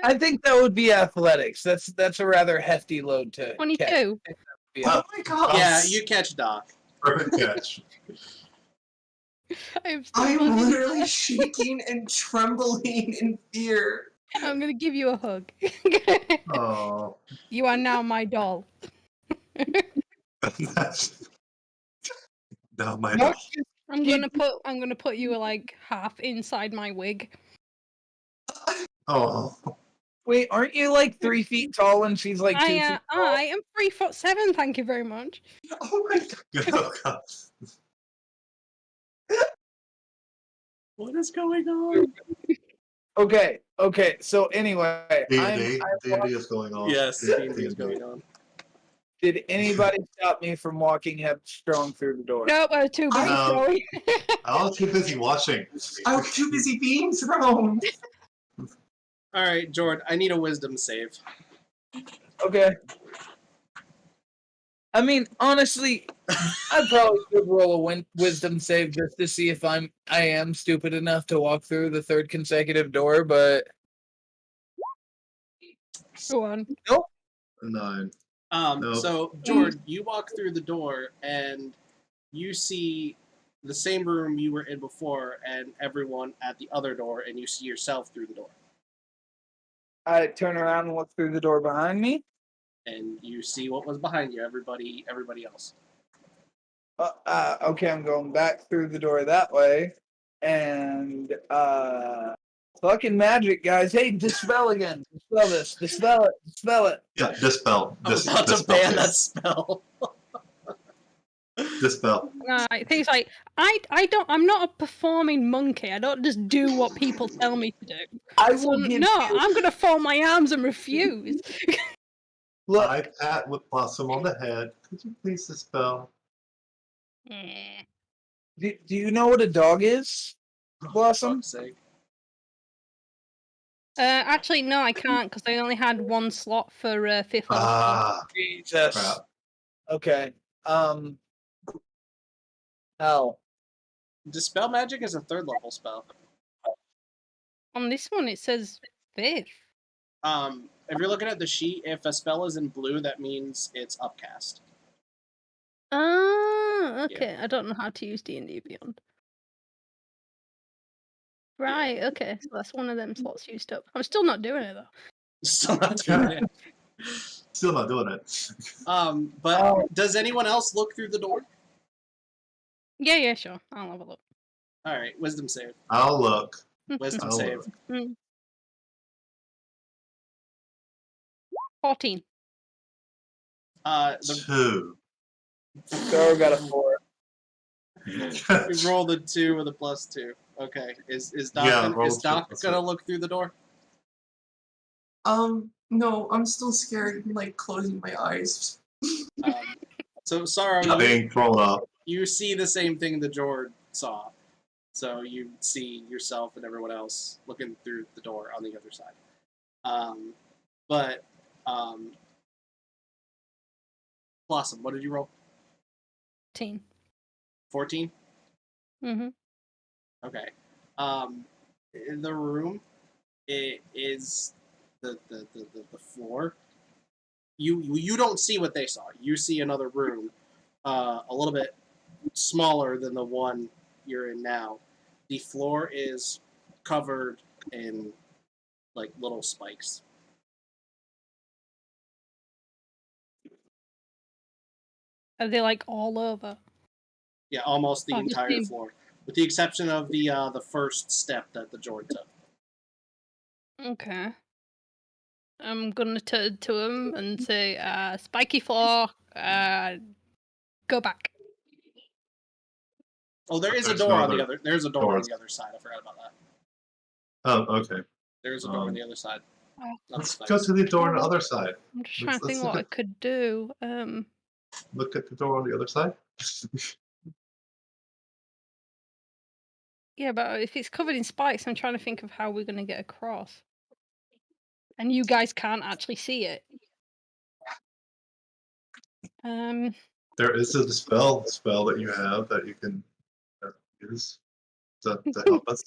I think that would be athletics. That's a rather hefty load to 22. catch. Oh my god. Yeah, you catch Doc. Perfect catch. I'm literally shaking and trembling in fear. I'm gonna give you a hug. Oh. You are now my doll. No, my No, dog. I'm gonna put you like half inside my wig. Oh. Wait, aren't you like 3 feet tall and she's like 2 feet tall? I am 3'7". Thank you very much. Oh my god. Oh, God. What is going on? Okay. So anyway, D&D is going on. Yes, D&D is going on. did anybody stop me from walking headstrong through the door? Nope, I was too busy throwing. I was too busy watching. I was too busy being thrown. All right, Jord, I need a wisdom save. Okay. I mean, honestly, I probably could roll a wisdom save just to see if I am stupid enough to walk through the third consecutive door, but Go on. nope. 9. So Jord, you walk through the door and you see the same room you were in before, and everyone at the other door, and you see yourself through the door. I turn around and look through the door behind me. And you see what was behind you, everybody else. Okay, I'm going back through the door that way. And, fucking magic, guys. Hey, dispel again. Dispel this. Dispel it. Dispel it. Yeah, dispel. I was about to ban that spell. Dispel. Things like I'm not a performing monkey. I don't just do what people tell me to do. I will give you... I'm gonna fold my arms and refuse. Look, I pat with Blossom on the head. Could you please dispel? do you know what a dog is, Blossom? Actually, no, I can't because I only had one slot for fifth level. Jesus. Crap. Okay. Hell. Dispel magic is a 3rd level spell. On this one, it says 5th. If you're looking at the sheet, if a spell is in blue, that means it's upcast. Okay. Yeah. I don't know how to use D&D Beyond. Right, okay. So that's one of them slots used up. I'm still not doing it, though. Still not doing it. Still not doing it. But does anyone else look through the door? Yeah, sure. I'll have a look. All right, wisdom save. I'll look. Wisdom save. 14. 2. Sarro got a 4. You rolled a 2 with a +2. Okay. Is Doc gonna look through the door? No, I'm still scared and like closing my eyes. So Sarro, being thrown up. You see the same thing the Jord saw. So you see yourself and everyone else looking through the door on the other side. Blossom, what did you roll? 14. 14? Mm-hmm. Okay. In the room, it is the floor. You don't see what they saw. You see another room, a little bit smaller than the one you're in now. The floor is covered in like little spikes. Are they like all over? Yeah, almost the Oh, entire floor, with the exception of the first step that the Jord took. Okay. I'm gonna turn to him and say, "Spiky floor, go back." Oh, there is a There's door no on the other other. There's a door on doors. the other side. I forgot about that. Oh, okay. There is a door on the other side. Not the Let's spikes. go to the door on the Well, other side. I'm just Let's- trying to think let's what I look at- could do. Look at the door on the other side. Yeah, but if it's covered in spikes, I'm trying to think of how we're going to get across. And you guys can't actually see it. There is a spell that you have that you can use to help us.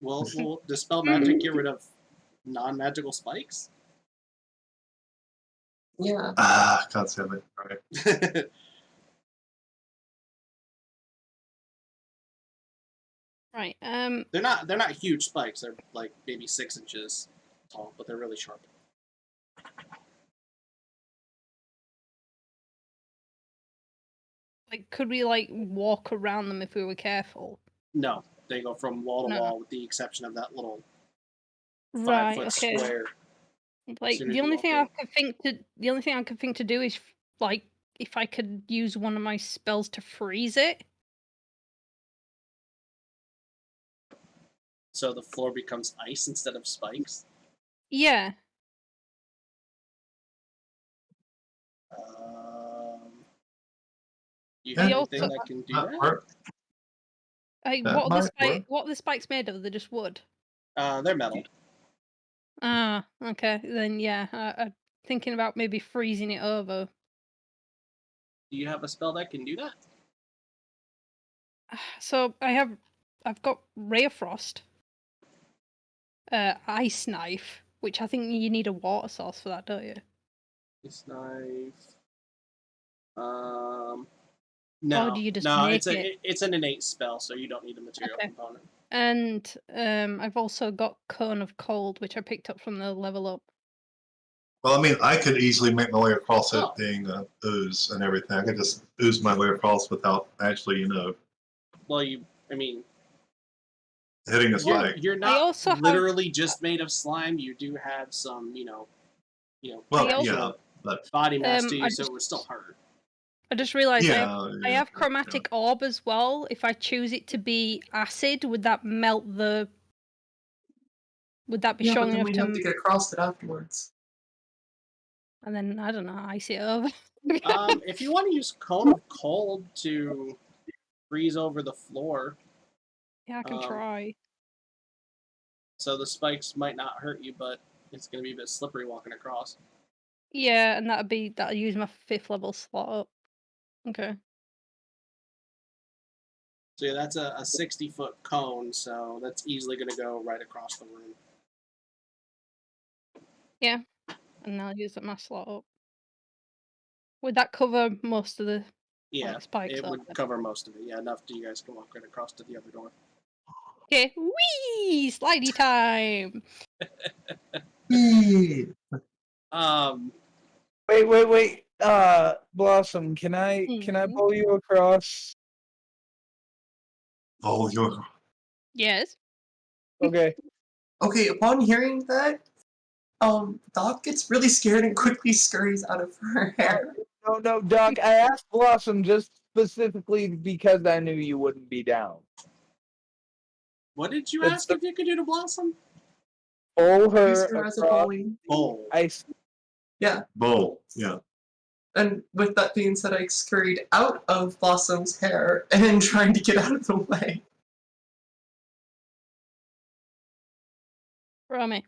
Will dispel magic get rid of non-magical spikes? Yeah. Ah, God damn it. All right. Right. They're not huge spikes. They're like maybe 6 inches tall, but they're really sharp. Like, could we like walk around them if we were careful? No, they go from wall to No. wall, with the exception of that little Right. 5-foot Okay. square. Like soon as the you only walk thing in. the only thing I could think to do is like if I could use one of my spells to freeze it. So the floor becomes ice instead of spikes. Yeah. You Yeah, have I anything also- that can do That that? work. Like, That what are the might work. what are the spikes made of? They're just wood. They're metal. Ah, okay. Then yeah, I'm thinking about maybe freezing it over. Do you have a spell that can do that? So I've got Ray of Frost, Ice Knife, which I think you need a water source for that, don't you? This knife. No, Or do you just no, make it's an innate spell, so you don't need a material Okay. component. And I've also got Cone of Cold, which I picked up from the level up. Well, I mean, I could easily make my way across it Oh. being ooze and everything. I could just ooze my way across without actually, Well, I mean, hitting a spike. you're not also have- literally just made of slime. You do have some, Well, also- yeah, but body mass to I you, so just- it would still hurt. I just realised yeah, I have Chromatic Orb as well. If I choose it to be acid, would that melt the? Would that be Yeah, but strong then enough we'd to? have to get across it afterwards. And then I don't know, ice it over. If you want to use Cone of Cold to freeze over the floor, Yeah, I can try. so the spikes might not hurt you, but it's going to be a bit slippery walking across. Yeah, and that'll use my 5th level slot up. Okay. So yeah, that's a 60-foot cone, so that's easily going to go right across the room. And I'll use my slot up. Would that cover most of the Yeah, spikes? it would Okay. cover most of it. Yeah, enough that you guys can walk right across to the other door. Okay, wee! Slidey time! Wait. Blossom, can I Mhm. pull you across? Oh, you're Yes? Okay. Okay, upon hearing that, Doc gets really scared and quickly scurries out of her hair. No, Doc, I asked Blossom just specifically because I knew you wouldn't be down. What did you It's ask if you could do to Blossom? Pull her Use her as a across dolly. Bowl. ice. Yeah, bowl. Yeah. and with that being said, I scurried out of Blossom's hair and trying to get out of the way. Romy.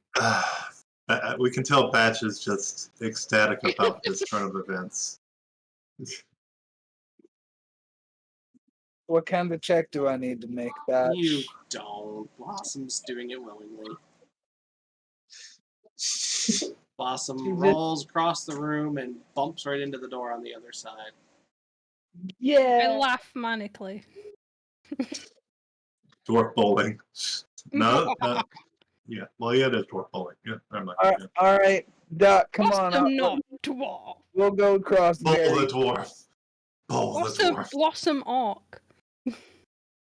We can tell Batch is just ecstatic about this turn of events. What kind of check do I need to make, Batch? You don't. Blossom's doing it willingly. Blossom rolls across the room and bumps right into the door on the other side. I Yeah. laugh manically. Dwarf bowling. No. Yeah. Well, yeah, it is dwarf bowling. Yeah. Never mind. Yeah. All right, Doc, come on up. Blossom not dwarf. We'll go across Bowl Gary. the dwarf. Bowl the Blossom, dwarf. Blossom orc.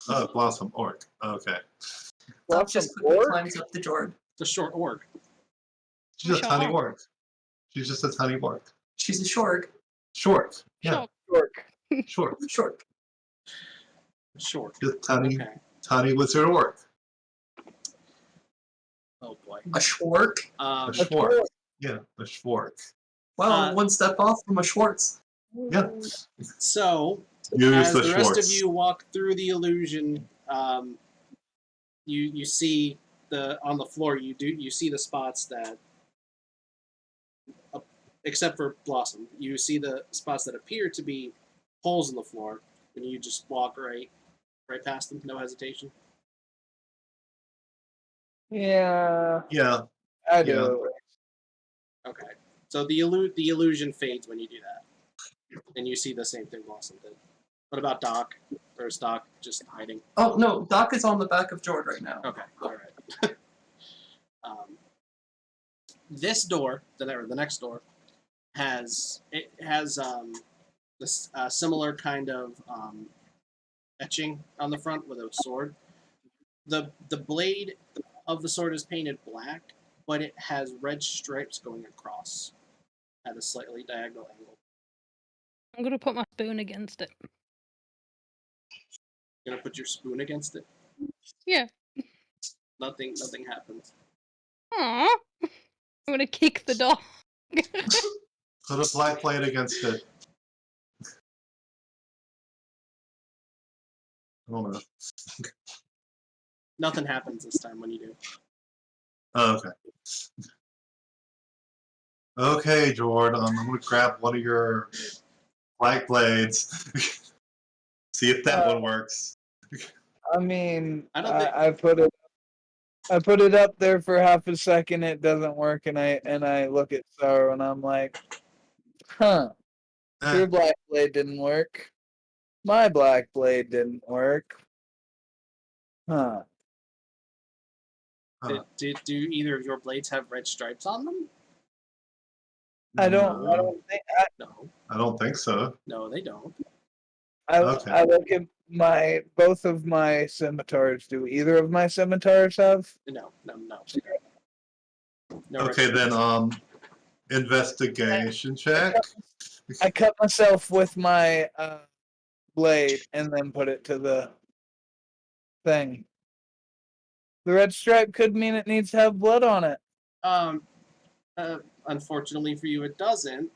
Oh, Blossom Orc. Okay. Doc Blossom just quickly orc? climbs up the Jord. It's a short orc. She's a Short tiny orc. orc. She's just a tiny orc. She's a shorg. Short. Yeah. Short. Orc. Short. Short. Short. Just tiny, Okay. tiny wizard orc. Oh boy. A Schwark? A Schwartz. Yeah, a Schwartz. Well, one step off from a Schwartz. Yeah. So, Use as the the rest of Schwartz. you walk through the illusion, you see on the floor. You see the spots that, except for Blossom, you see the spots that appear to be holes in the floor, and you just walk right past them, no hesitation. Yeah, Yeah. I do. Okay. So the illusion fades when you do that, and you see the same thing Blossom did. What about Doc? Or is Doc just hiding? Oh, no, Doc is on the back of Jord right now. Okay, all right. This door, the next door, has this similar kind of etching on the front with a sword. The blade of the sword is painted black, but it has red stripes going across at a slightly diagonal angle. I'm gonna put my spoon against it. You're gonna put your spoon against it. Yeah. Nothing happens. Aww. I'm gonna kick the dog. Put a black blade against it. I don't know. Nothing happens this time when you do. Oh, okay. Okay, Jord. I'm gonna grab one of your black blades. See if that one works. I mean, I don't think- I put it up there for half a second. It doesn't work, and I look at Sarro and I'm like, huh. Your black blade didn't work. My black blade didn't work. Huh. Do either of your blades have red stripes on them? I don't think No. I don't think so. No, they don't. Okay. I look at both of my scimitars. Do either of my scimitars have? No. Okay, then investigation check. I cut myself with my blade and then put it to the thing. The red stripe could mean it needs to have blood on it. Unfortunately for you, it doesn't.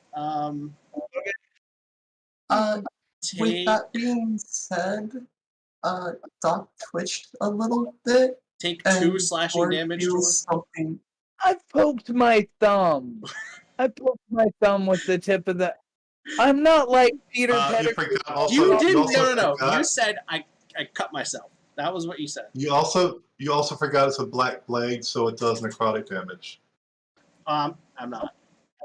With that being said, Doc twitched a little bit. Take and 2 slashing Jord damage. feels something. I poked my thumb. I poked my thumb with the tip of the. I'm not like Peter You Pettigrew. forgot also. You didn't. also No. forgot- You said I cut myself. That was what you said. You also forgot it's a black blade, so it does necrotic damage. I'm not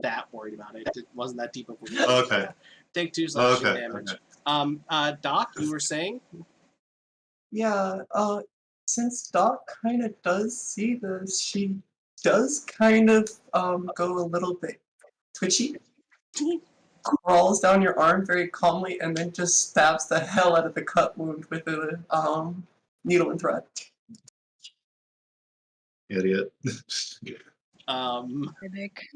that worried about it. It wasn't that deep of a. Okay. Take 2 slashing Okay. damage. Okay. Doc, you were saying? Yeah, since Doc kind of does see this, she does kind of go a little bit twitchy. Crawls down your arm very calmly and then just stabs the hell out of the cut wound with a needle and thread. Idiot. Headache.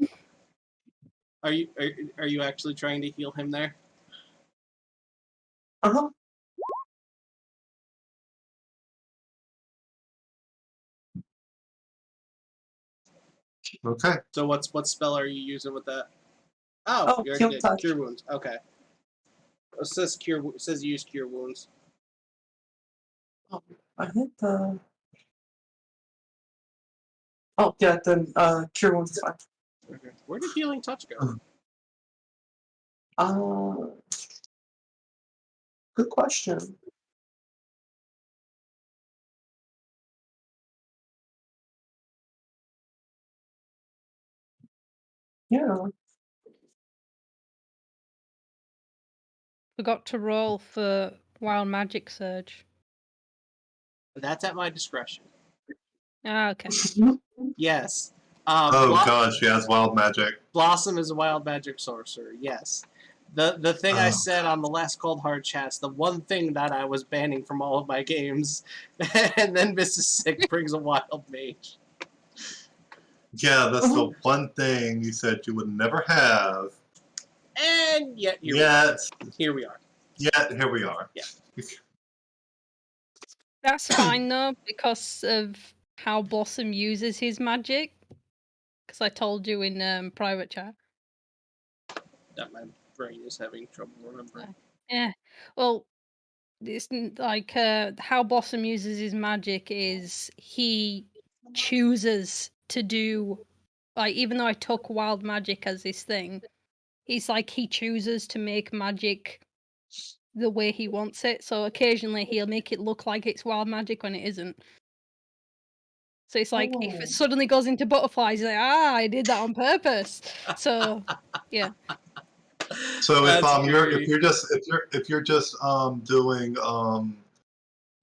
Are you actually trying to heal him there? Uh-huh. Okay. So what spell are you using with that? Oh, Oh, you Heal already did. Touch. Cure wounds. Okay. It says you use cure wounds. I hit the... Oh, yeah, then Cure Wounds is fine. Okay. Where did healing touch go? Good question. Yeah. Forgot to roll for Wild Magic Surge. That's at my discretion. Ah, okay. Yes. God, she has wild magic. Blossom is a wild magic sorcerer. Yes. The thing I Oh. said on the last Cold Hard Chats, the one thing that I was banning from all of my games, and then Mrs. Sick brings a wild mage. Yeah, that's the one thing you said you would never have. And yet here we are. Yet here we are. Yeah. That's fine though, because of how Blossom uses his magic. Because I told you in private chat. That my brain is having trouble remembering. Yeah. Well, it's like how Blossom uses his magic is he chooses to do, like, even though I took wild magic as this thing, he's like he chooses to make magic the way he wants it. So occasionally he'll make it look like it's wild magic when it isn't. So it's like if it suddenly goes into butterflies, he's like, I did that on purpose. So yeah. So if That's if you're just doing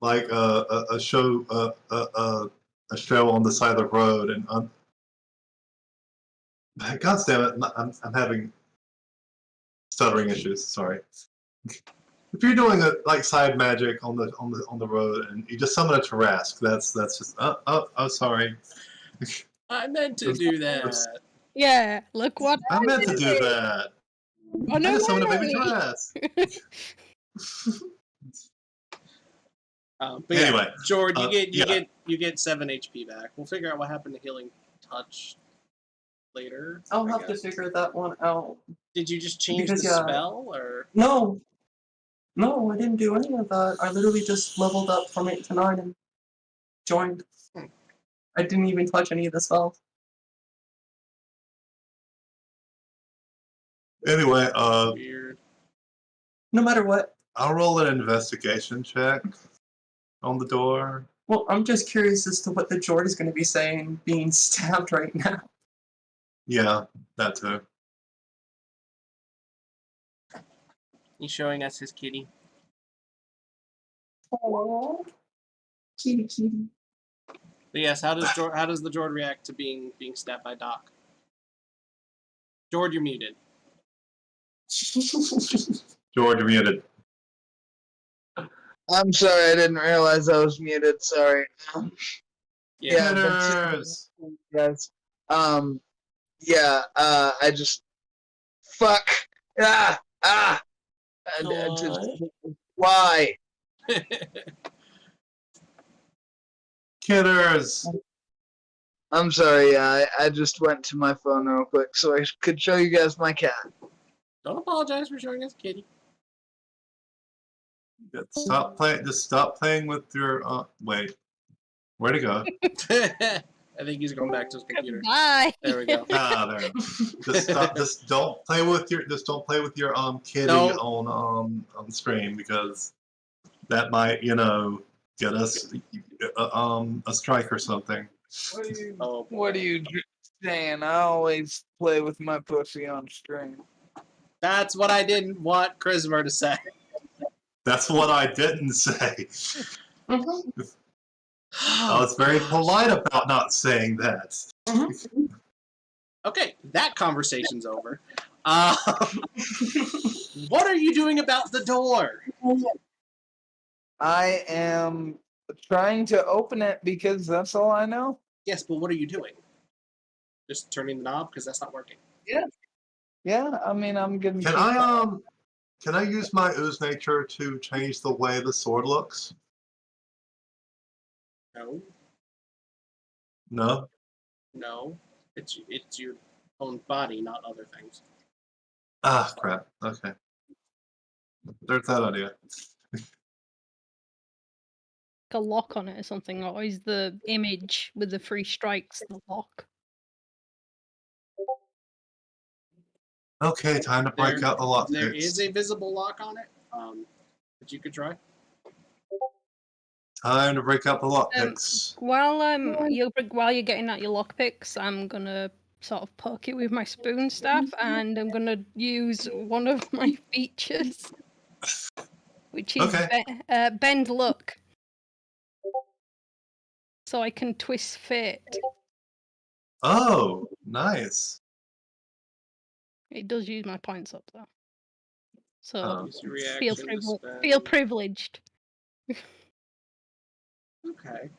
like a show a show on the side of the road and God damn it, I'm having stuttering issues. Sorry. If you're doing a like side magic on the road and you just summon a Tarrasque, that's just oh sorry. I meant to do that. Yeah, look what I meant to do that. Oh, no I just summoned a baby way. Tarrasque. But yeah, Anyway, Jord, you yeah. get 7 HP back. We'll figure out what happened to healing touch later. I'll I have to guess. figure that one out. Did you just change Because, the yeah. spell, or No, I didn't do any of that. I literally just leveled up from 8 to 9 and joined. I didn't even touch any of the spells. Anyway, weird? No matter what. I'll roll an investigation check on the door. Well, I'm just curious as to what the Jord is going to be saying being stabbed right now. Yeah, that too. He's showing us his kitty. Aww. Kitty. But yes, how does the Jord react to being stabbed by Doc? Jord, you're muted. Jord, you're muted. I'm sorry, I didn't realize I was muted. Sorry. Yeah. Hitters! Guys. Yeah. I just fuck. Why? Kidders! I'm sorry. I just went to my phone real quick so I could show you guys my cat. Don't apologize for showing us kitty. Stop playing. Just stop playing with your. Wait. Where'd it go? I think he's going back to his computer. Bye. There we go. There. Just stop. Just don't play with your. Just don't play with your kitty No. on screen because that might get us a strike or something. What are you saying? I always play with my pussy on screen. That's what I didn't want Christopher to say. That's what I didn't say. Mm-hmm. I was very polite about not saying that. Mm-hmm. Okay, that conversation's over. What are you doing about the door? I am trying to open it because that's all I know. Yes, but what are you doing? Just turning the knob because that's not working. Yeah. I mean, I'm gonna. Can I use my ooze nature to change the way the sword looks? No, No. no. It's your own body, not other things. Ah, crap. Okay. There's that idea. A lock on it or something, or is the image with the 3 strikes the lock? Okay, time to break out the lock There picks. is a visible lock on it, that you could try. Time to break out the lock picks. While you're getting at your lockpicks, I'm gonna sort of poke it with my spoon staff, and I'm gonna use one of my features, which is bend luck, so I can twist fate. Oh, nice. It does use my points up though, so Use your reaction to feel spend. privileged. Okay.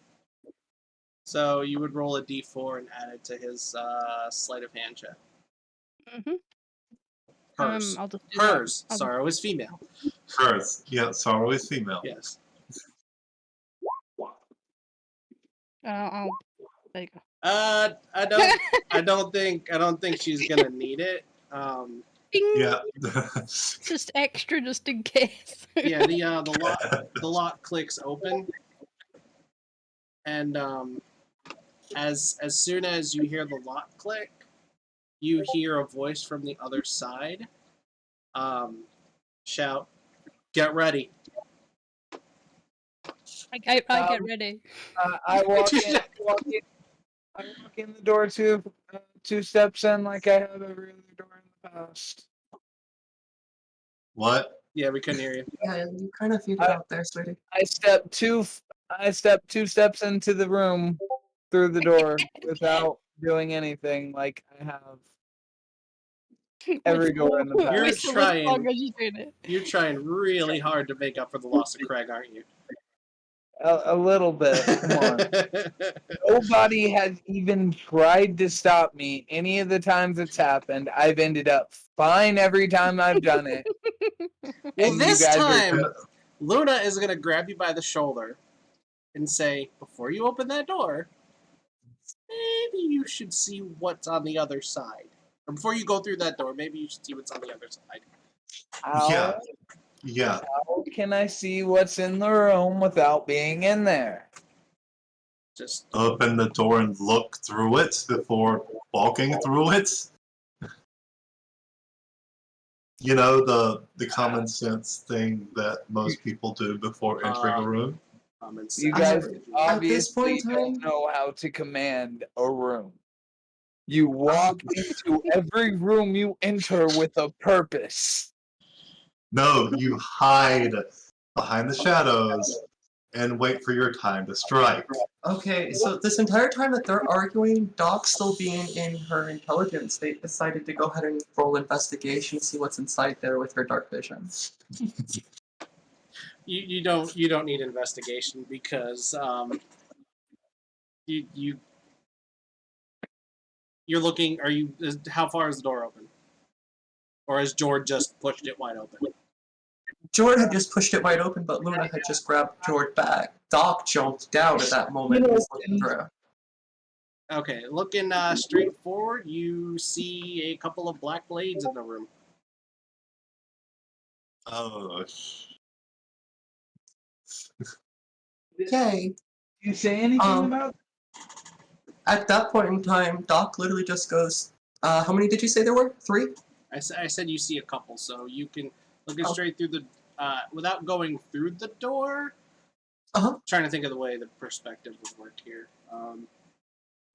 So you would roll a d4 and add it to his sleight of hand check. Mm-hmm. Hers. I'll just do Hers. that. Sarro is female. Hers. Yeah, Sarro is female. Yes. There you go. I don't think she's gonna need it. Ding! Yeah. Just extra, just in case. Yeah, the lock clicks open, and as soon as you hear the lock click, you hear a voice from the other side, shout, "Get ready!" I get ready. I walk in the door two steps in like I have every other door in the past. What? Yeah, we couldn't hear you. Yeah, you kind of figured out there, sweetie. I step two steps into the room through the door without doing anything like I have every door in the past. You're trying. You doing it. You're trying really hard to make up for the loss of Craig, aren't you? A little bit. Come on. Nobody has even tried to stop me any of the times it's happened. I've ended up fine every time I've done it. Well, And this you guys time, Luna is going to grab you by the shoulder and say, before you open that door, maybe you should see what's on the other side. Or before you go through that door, maybe you should see what's on the other side. Yeah. Yeah. How can I see what's in the room without being in there? Just Open the door and look through it before walking through it. You know, the common sense thing that most people do before entering a room. You guys At this obviously point in don't time- know how to command a room. You walk into every room you enter with a purpose. No, you hide behind the shadows and wait for your time to strike. Okay, so this entire time that they're arguing, Doc still being in her intelligence, they decided to go ahead and roll investigation to see what's inside there with her dark vision. you don't need investigation because you're looking. How far is the door open? Or has Jord just pushed it wide open? Jord had just pushed it wide open, but Luna had just grabbed Jord back. Doc jumped down at that moment and was looking through. Okay, looking straight forward, you see a couple of black blades in the room. Oh. Okay. You say anything about? At that point in time, Doc literally just goes, how many did you say there were? 3? I said you see a couple, so you can look straight through the without going through the door. Trying to think of the way the perspective would work here.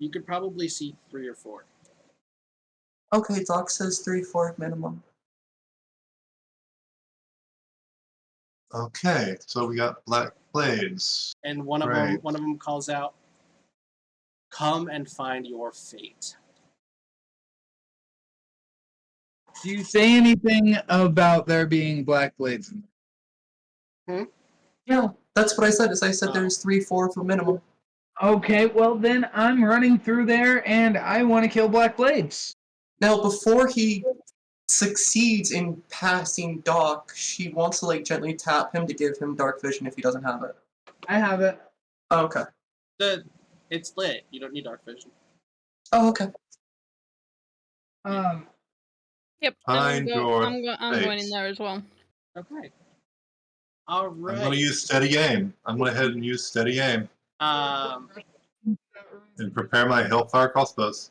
You could probably see 3 or 4. Okay, Doc says 3, 4 minimum. Okay, so we got black blades. And one of them calls out, "Come and find your fate." Do you say anything about there being black blades in there? Yeah, that's what I said. I said there's 3, 4 for minimum. Okay, well then I'm running through there and I want to kill black blades. Now, before he succeeds in passing Doc, she wants to gently tap him to give him dark vision if he doesn't have it. I have it. Oh, okay. It's lit. You don't need dark vision. Oh, okay. Yep. Find your I'm going in there as well. Okay. All right. I'm going to use steady aim. I'm going to head and use steady aim and prepare my Hellfire crossbows.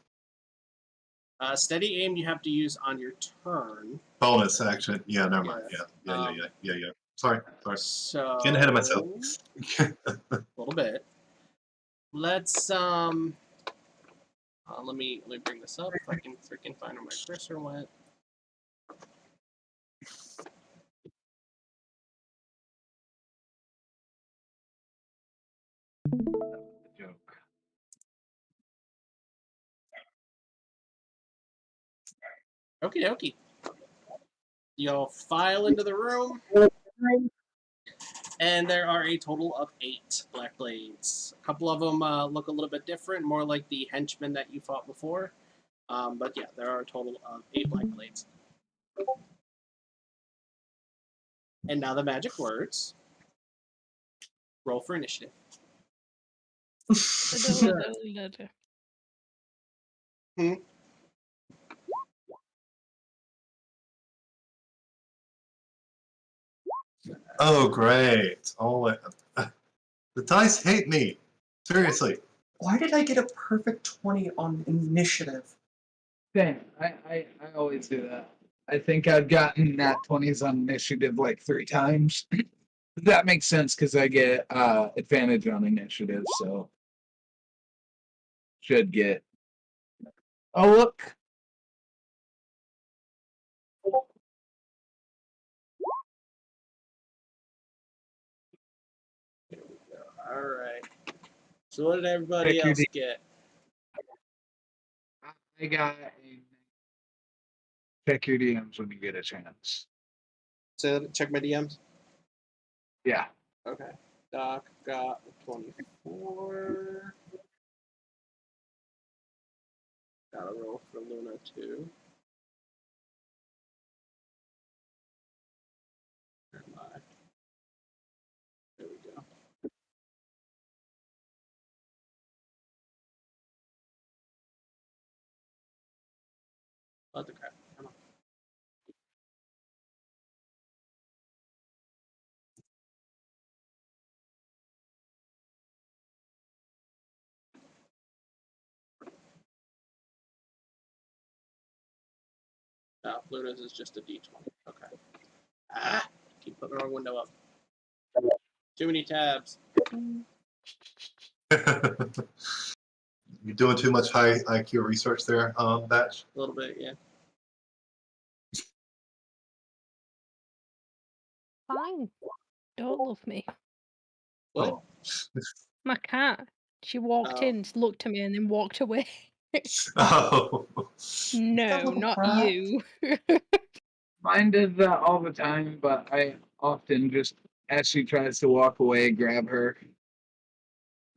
Steady aim you have to use on your turn. Bonus action. Yeah, never mind. Yeah. Sorry. So Getting ahead of myself. A little bit. Let's let me bring this up if I can freaking find where my cursor went. Joke. Okie dokie. You'll file into the room, and there are a total of 8 black blades. A couple of them look a little bit different, more like the henchmen that you fought before. But yeah, there are a total of 8 black blades. And now the magic words. Roll for initiative. Oh, great. Oh, the dice hate me. Seriously. Why did I get a perfect 20 on initiative? Same. I always do that. I think I've gotten nat 20s on initiative like 3 times. That makes sense because I get advantage on initiative, so should get. Oh look! All right. So what did everybody Check your else get? I got a. Check your DMs when you get a chance. So check my DMs. Yeah. Okay. Doc got 24. Got a roll for Luna too. Where am I? There we go. What the crap? Come on. Luna's is just a D20. Okay. Ah! Keep putting the wrong window up. Too many tabs. You're doing too much high IQ research there, Batch. A little bit, yeah. Fine. Don't love me. What? My cat. She walked in, looked at me, and then walked away. Oh. No, not you. Mine does that all the time, but I often just, as she tries to walk away, grab her.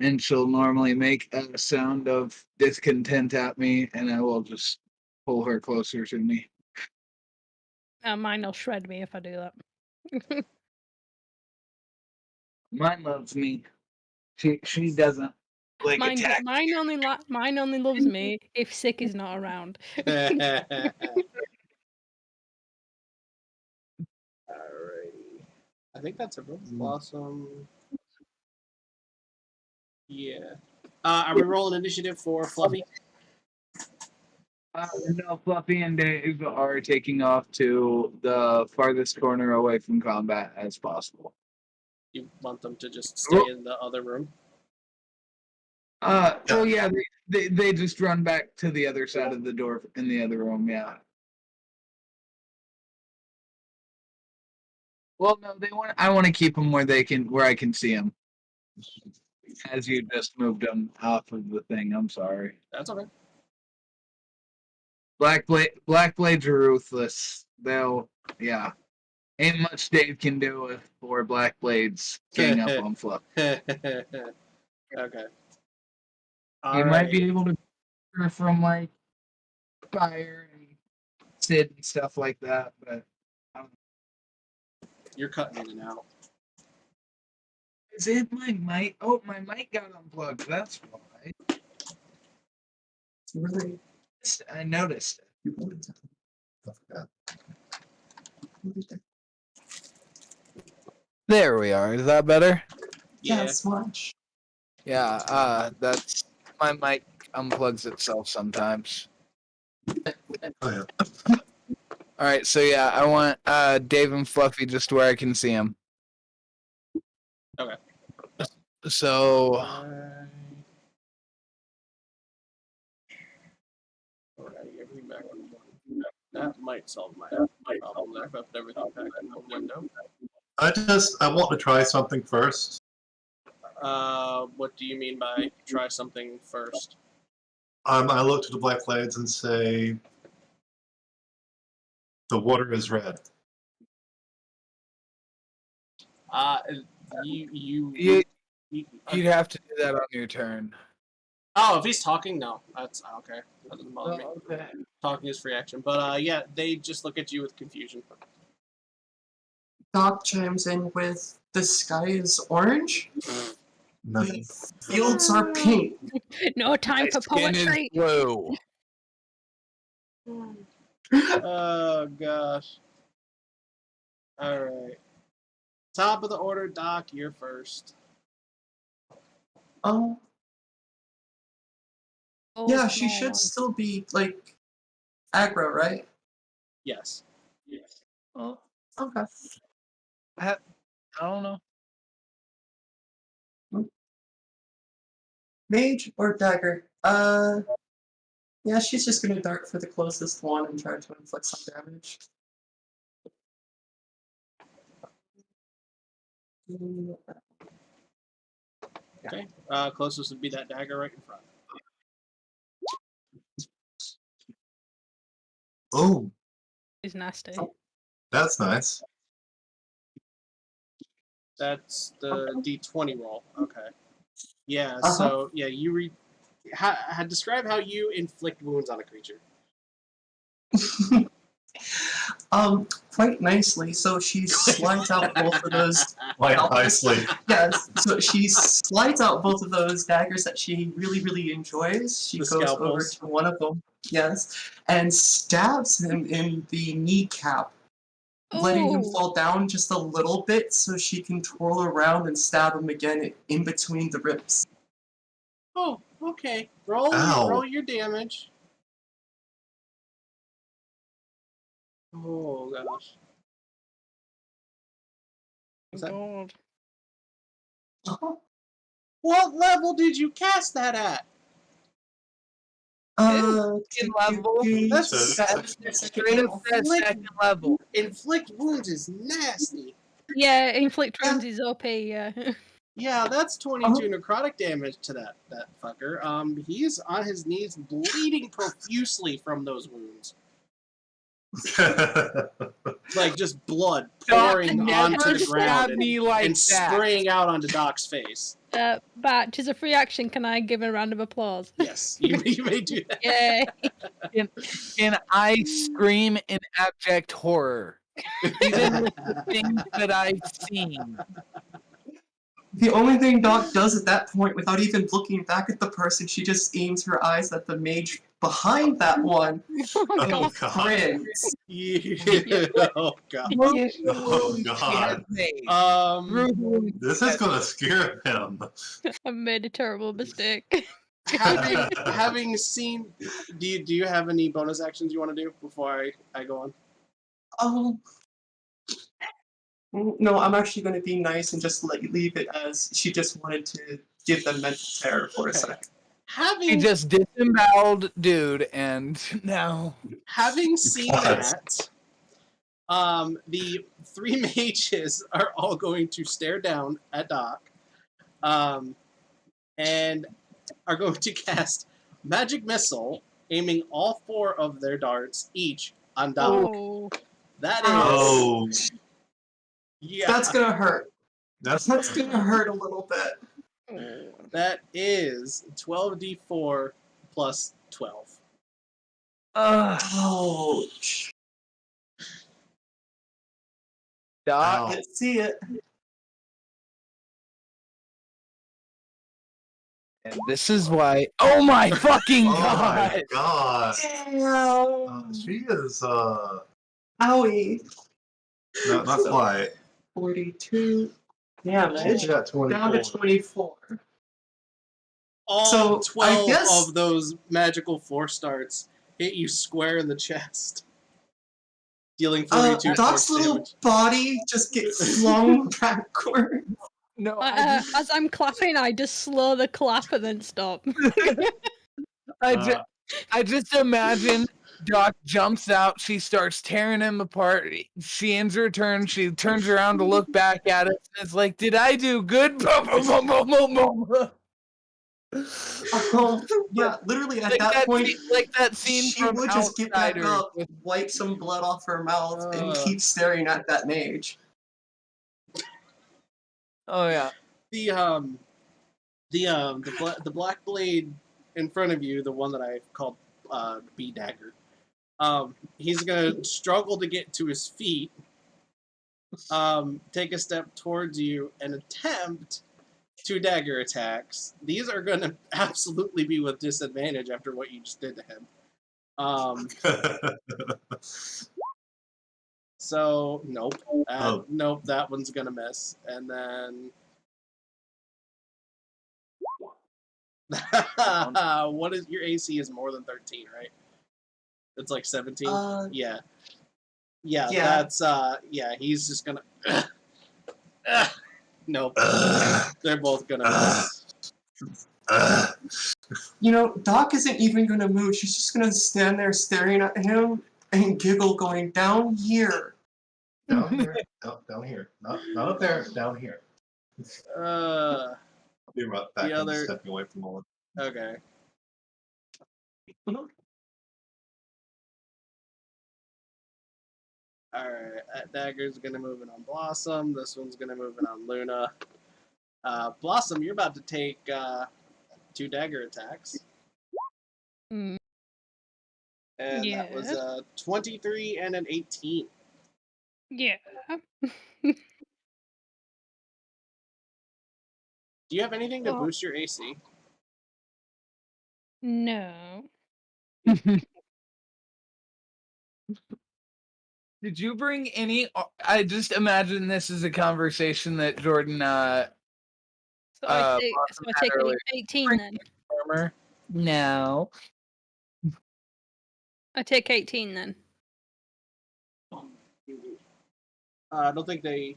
And she'll normally make a sound of discontent at me, and I will just pull her closer to me. Mine will shred me if I do that. Mine loves me. She doesn't like attack. Mine only loves me if Sick is not around. Alrighty. I think that's a real blossom. Yeah. Are we rolling initiative for Fluffy? No, Fluffy and Dave are taking off to the farthest corner away from combat as possible. You want them to just stay in the other room? Oh yeah, they just run back to the other side of the door in the other room, yeah. Well, no, I want to keep them where I can see them. As you just moved them off of the thing, I'm sorry. That's okay. Black Blades are ruthless. Yeah. Ain't much Dave can do with 4 Black Blades gang up on Fluff. Okay. You might be able to from like Fire and Sid and stuff like that, but you're cutting in and out. Is it my mic? Oh, my mic got unplugged. That's why. Really? I noticed it. There we are. Is that better? Yeah, it's much. Yeah, that's my mic unplugs itself sometimes. Oh, yeah. All right, so yeah, I want Dave and Fluffy just where I can see them. Okay. So. That might solve my problem there. If I put everything back in the window. I want to try something first. What do you mean by try something first? I look to the Black Blades and say, the water is red. You'd have to do that on your turn. Oh, if he's talking, no. That's okay. That doesn't bother me. Okay. Talking is free action. But yeah, they just look at you with confusion. Doc chimes in with, the sky is orange? Nothing. Fields are pink. No time My for skin is poetry. blue. Oh gosh. All right. Top of the order, Doc. You're first. Oh, Oh, yeah, she small should one. still be, like, aggro, right? Yes. Oh, okay. I don't know. Mage or dagger? Yeah, she's just gonna dart for the closest one and try to inflict some damage. Okay. Closest would be that dagger right in front. Oh, Is nasty. that's nice. That's the D20 roll. Okay. Yeah. Uh-huh. So yeah, you describe how you inflict wounds on a creature. Quite nicely. So she slides out both of those. Quite nicely. Yes. So she slides out both of those daggers that she really, really enjoys. She The goes over scalpels. to one of them. Yes, and stabs him in the kneecap, letting him Oh. fall down just a little bit so she can twirl around and stab him again in between the ribs. Oh, okay. Roll Ow. your damage. Oh gosh. Is that- God. Uh-huh. What level did you cast that at? Second level? That's Straight up that second level. Inflict wounds is nasty. Yeah, inflict wounds is OP. Yeah. Yeah, that's 22 necrotic damage to that fucker. He's on his knees, bleeding profusely from those wounds. Like just blood pouring onto the ground and spraying out onto Doc's face. Batch, as a free action, can I give a round of applause? Yes, you may do that. Yay. And I scream in abject horror. Even with the things that I've seen. The only thing Doc does at that point, without even looking back at the person, she just aims her eyes at the mage behind that one Oh, and God. grins. Yeah. Oh god. Oh, God. Um, This is gonna scare him. I made a terrible mistake. having seen, do you have any bonus actions you want to do before I go on? Oh. No, I'm actually going to be nice and just leave it as she just wanted to give them mental terror for a sec. He just disemboweled dude, and now Having seen that, the three mages are all going to stare down at Doc, and are going to cast Magic Missile, aiming all 4 of their darts each on Doc. Oh. That is. Oh, Yeah. That's going to hurt. that's That's going to hurt a little bit. That is 12d4 plus 12. Ouch. Doc. Let's see it. And this is why. Oh my fucking Oh god! my God. Damn. She is Owie. not quite. 42 damage. She's got 24. Down to 24. All So, 12 I guess- of those magical 4 starts hit you square in the chest, dealing 42 Doc's force little damage. body just gets flung backward. No, As I'm clapping, I just slow the clap and then stop. I just imagine Doc jumps out. She starts tearing him apart. She ends her turn. She turns around to look back at it. And it's like, did I do good? Boom, boom, boom, boom, boom, boom. Yeah, literally at Like that point, like that scene she from would just get back Outsiders up, with- wipe some blood off her mouth, and Uh. keep staring at that mage. Oh yeah. The black blade in front of you, the one that I called B dagger. He's gonna struggle to get to his feet. Take a step towards you and attempt 2 dagger attacks. These are going to absolutely be with disadvantage after what you just did to him. So, nope. Nope, that one's going to miss. And then... what is your AC is more than 13, right? It's like 17? Yeah. Yeah, that's, he's just gonna... Nope. They're both gonna miss. You know, Doc isn't even gonna move. She's just gonna stand there staring at him and giggle, going, down here. Down here. Down here. Not up there. Down here. I'll be right back. I'm stepping away from all of it. Okay. Alright, that dagger's gonna move in on Blossom. This one's gonna move in on Luna. Blossom, you're about to take 2 dagger attacks. Mm. And that was a 23 and an 18. Yeah. Do you have anything to boost your AC? No. Did you bring any? I just imagine this is a conversation that Jordan. So I take 18 then. Armor? No. I take 18 then. I don't think they.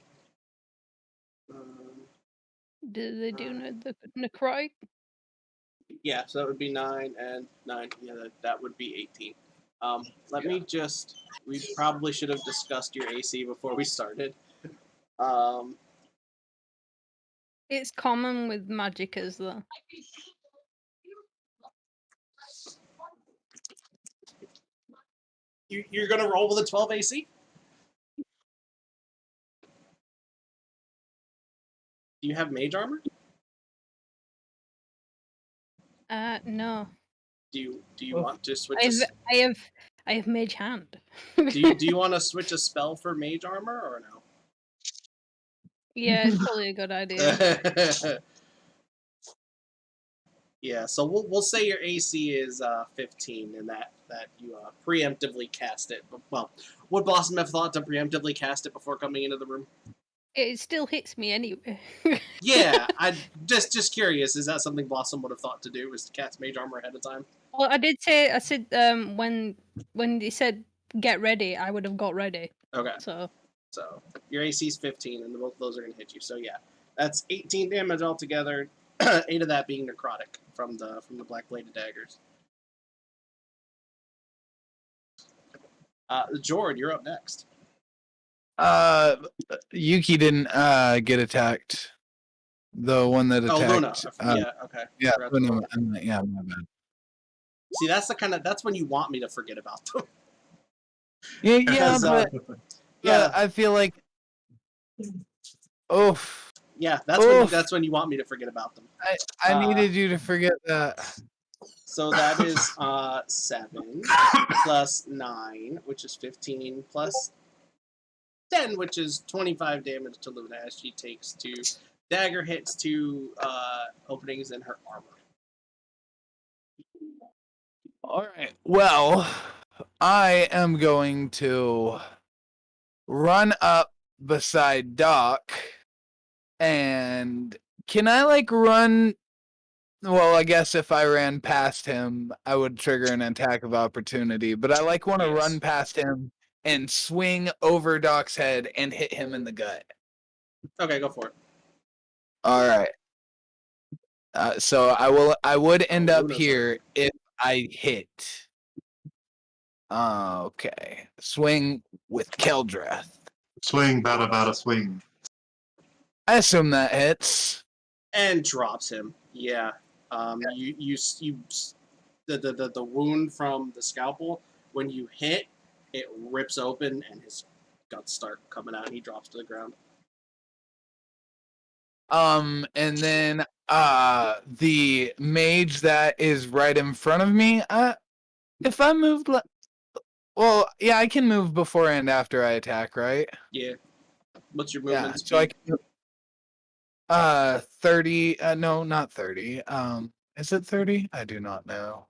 Do they do the necrotic? Yeah, so that would be 9 and 9. Yeah, that would be 18. Let me just. We probably should have discussed your AC before we started. It's common with magickas though. You're gonna roll with a 12 AC? Do you have mage armor? No. Do you want to switch? I have mage hand. do you want to switch a spell for mage armor or no? Yeah, it's probably a good idea. Yeah, so we'll say your AC is 15, and that you preemptively cast it. Well, would Blossom have thought to preemptively cast it before coming into the room? It still hits me anyway. Yeah, I just curious. Is that something Blossom would have thought to do? Was to cast mage armor ahead of time? Well, I said when he said get ready, I would have got ready. Okay. So your AC is 15, and both of those are gonna hit you. So yeah, that's 18 damage altogether. 8 of that being necrotic from the black bladed daggers. Jord, you're up next. Yuki didn't get attacked. The one that attacked. Luna. Yeah. Okay. Yeah. Luna, yeah. My bad. See, that's when you want me to forget about them. Yeah, I feel like. Oh. Yeah, that's when you want me to forget about them. I needed you to forget that. So that is 7 plus 9, which is 15, plus 10, which is 25 damage to Luna as she takes 2 dagger hits to openings in her armor. All right. Well, I am going to run up beside Doc. And can I run? Well, I guess if I ran past him, I would trigger an attack of opportunity. But I want to run past him and swing over Doc's head and hit him in the gut. Okay, go for it. All right. So I would end up here if I hit. Okay. Swing with Keldreth. Swing, bada, swing. I assume that hits. And drops him. Yeah. You the wound from the scalpel, when you hit, it rips open and his guts start coming out and he drops to the ground. And then the mage that is right in front of me, if I moved well, yeah, I can move before and after I attack, right? Yeah. What's your movement speed? So 30. No, not 30. Is it 30? I do not know.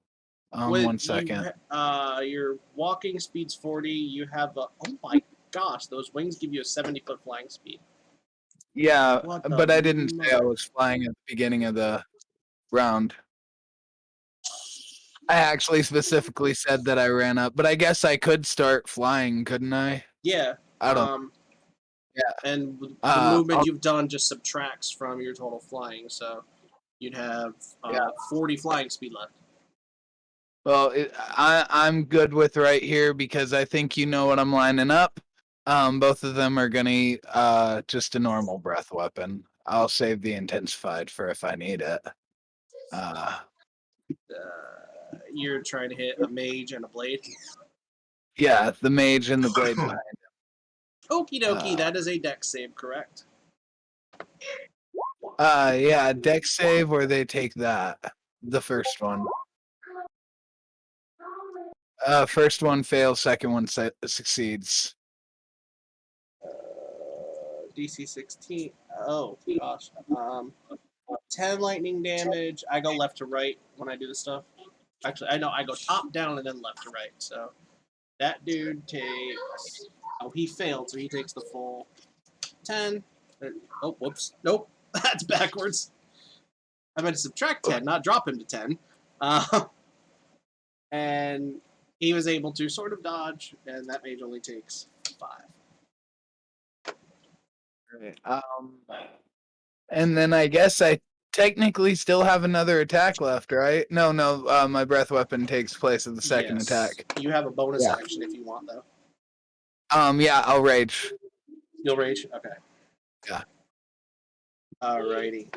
With 1 second. Your walking speed's 40. You have a. Oh my gosh, those wings give you a 70-foot flying speed. Yeah, What the but I didn't say I mother- was flying at the beginning of the round. I actually specifically said that I ran up, but I guess I could start flying, couldn't I? Yeah. I don't. Yeah. And the Uh, movement I'll- you've done just subtracts from your total flying, so you'd have Yeah. 40 flying speed left. Well, I'm good with right here because I think you know what I'm lining up. Both of them are gonna just a normal breath weapon. I'll save the intensified for if I need it. You're trying to hit a mage and a blade. Yeah, the mage and the blade behind. Okie dokie, that is a dex save, correct? Yeah, dex save or they take that. The first one. First one fails, second one succeeds. DC 16. Oh gosh. 10 lightning damage. I go left to right when I do this stuff. Actually, I know I go top down and then left to right. So that dude takes. Oh, he failed, so he takes the full 10. Oh, whoops. Nope. That's backwards. I meant to subtract 10, not drop him to 10. And he was able to sort of dodge, and that mage only takes 5. Right. And then I guess I technically still have another attack left, right? No, my breath weapon takes place of the second Yes. attack. You have a bonus Yeah. action if you want, though. Yeah, I'll rage. You'll rage? Okay. Yeah. Alrighty.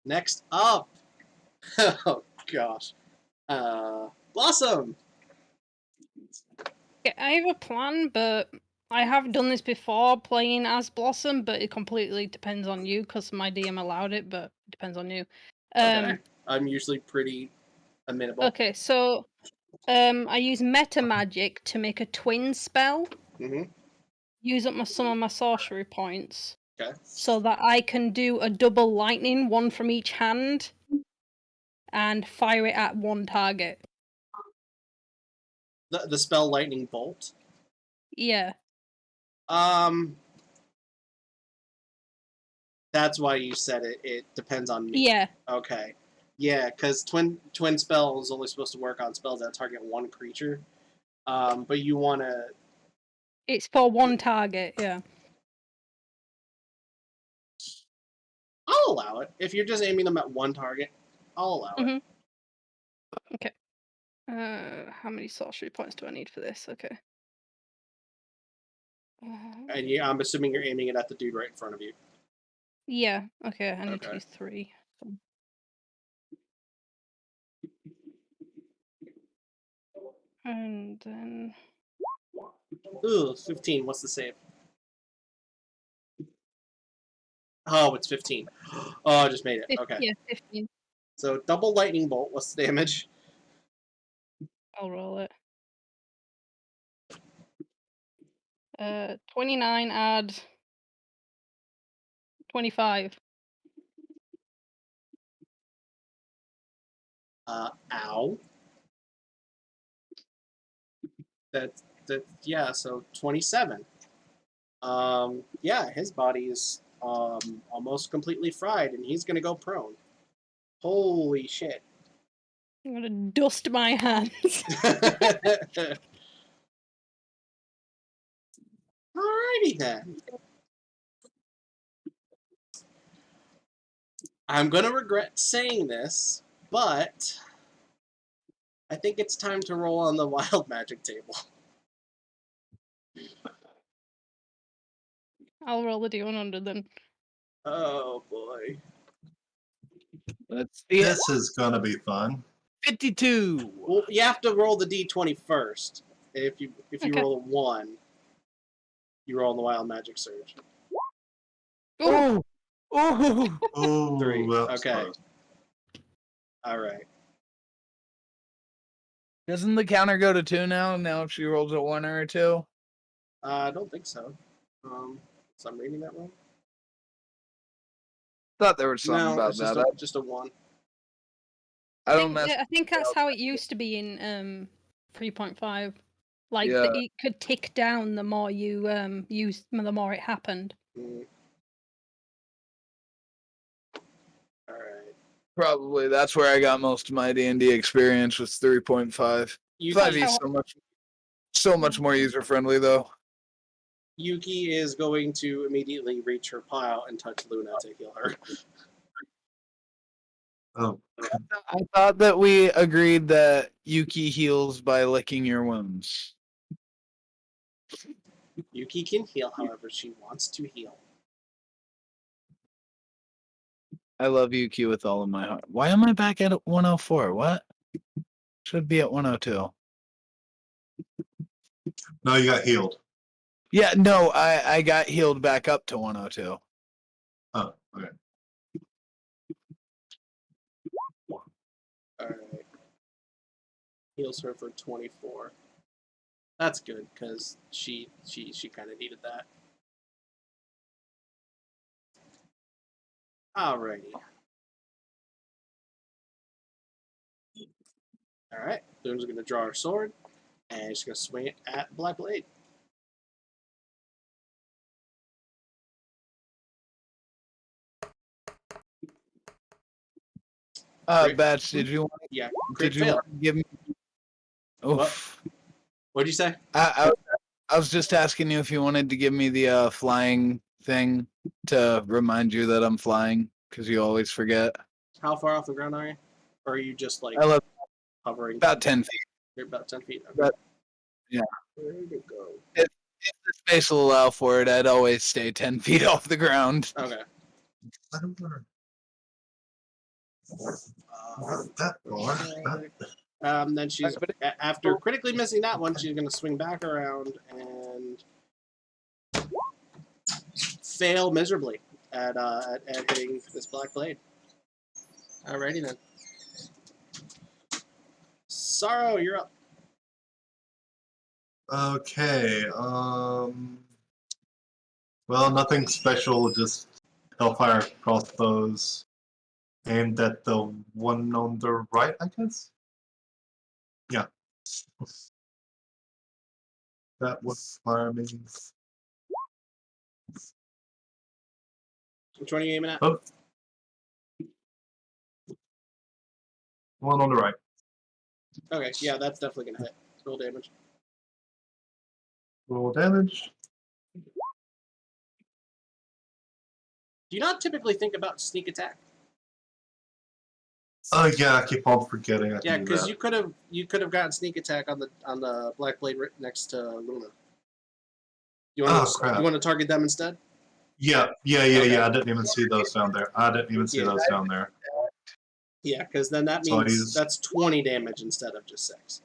Next up. Oh, gosh. Blossom! Yeah, I have a plan, but I have done this before playing as Blossom, but it completely depends on you because my DM allowed it, but it depends on you. Okay. I'm usually pretty amenable. Okay, so I use meta magic to make a twin spell. Mm-hmm. Use up some of my sorcery points. Okay. So that I can do a double lightning, one from each hand, and fire it at one target. The spell Lightning Bolt. Yeah. That's why you said it. It depends on me. Yeah. Okay. Yeah, because twin spell is only supposed to work on spells that target one creature. But you want to. It's for one target, yeah. I'll allow it. If you're just aiming them at one target, I'll allow it. Okay. How many sorcery points do I need for this? Okay. And I'm assuming you're aiming it at the dude right in front of you. Yeah. Okay. I need to Okay. use 3. And then. Ooh, 15. What's the save? Oh, it's 15. Oh, I just made it. Okay. Yeah, 15. So double lightning bolt. What's the damage? I'll roll it. 29 add 25. Ow. That yeah. So 27. Yeah, his body is almost completely fried, and he's gonna go prone. Holy shit. I'm gonna dust my hands. Alrighty then. I'm gonna regret saying this, but I think it's time to roll on the wild magic table. I'll roll the D100 then. Oh boy. Let's see. This is gonna be fun. 52. Well, you have to roll the D20 first. If you Okay. roll a 1, you roll on the wild magic surge. Oh. Oh. Oh, 3. that's Okay. close. All right. Doesn't the counter go to 2 now? Now if she rolls a 1 or a 2? I don't think so. So I'm reading that wrong. Thought there was something No, about it's that. just a 1. I don't mess. I think that's how it used to be in 3.5. Like Yeah. it could tick down the more you use, the more it happened. Mm. All right. Probably that's where I got most of my D&D experience was 3.5. Yuki, 5e so much more user friendly though. Yuki is going to immediately reach her pile and touch Luna to heal her. Oh, I thought that we agreed that Yuki heals by licking your wounds. Yuki can heal however she wants to heal. I love Yuki with all of my heart. Why am I back at 104? What? Should be at 102. no, you got healed. Yeah, no, I got healed back up to 102. Oh, okay. Alright. Heals her for 24. That's good, because she kind of needed that. Alrighty. Alright, Luna's going to draw her sword, and she's going to swing it at Black Blade. Batch, did you want Yeah, to crit fail. give me? Oof. What'd you say? I was just asking you if you wanted to give me the flying thing to remind you that I'm flying, because you always forget. How far off the ground are you? Or are you just like I love hovering? about 10 feet. You're about 10 feet. Okay. But, yeah. Where did it go? If the space will allow for it, I'd always stay 10 feet off the ground. Okay. I don't know. That far. Then she's, after critically missing that one, she's going to swing back around and fail miserably at hitting this Black Blade. Alrighty then. Sarro, you're up. Okay. Well, nothing special. Just Hellfire crossbows aimed at the one on the right, I guess. Yeah. That would fire me. Which one are you aiming at? Oh. One on the right. Okay, yeah, that's definitely going to hit. Roll damage. Roll damage. Do you not typically think about sneak attack? Oh yeah, I keep on forgetting. I Yeah, can do because that. you could have gotten sneak attack on the Black Blade right next to Luna. You want to target them instead? Yeah. Okay. I didn't even see those down there. Yeah, because then that So means that's 20 damage instead of just 6.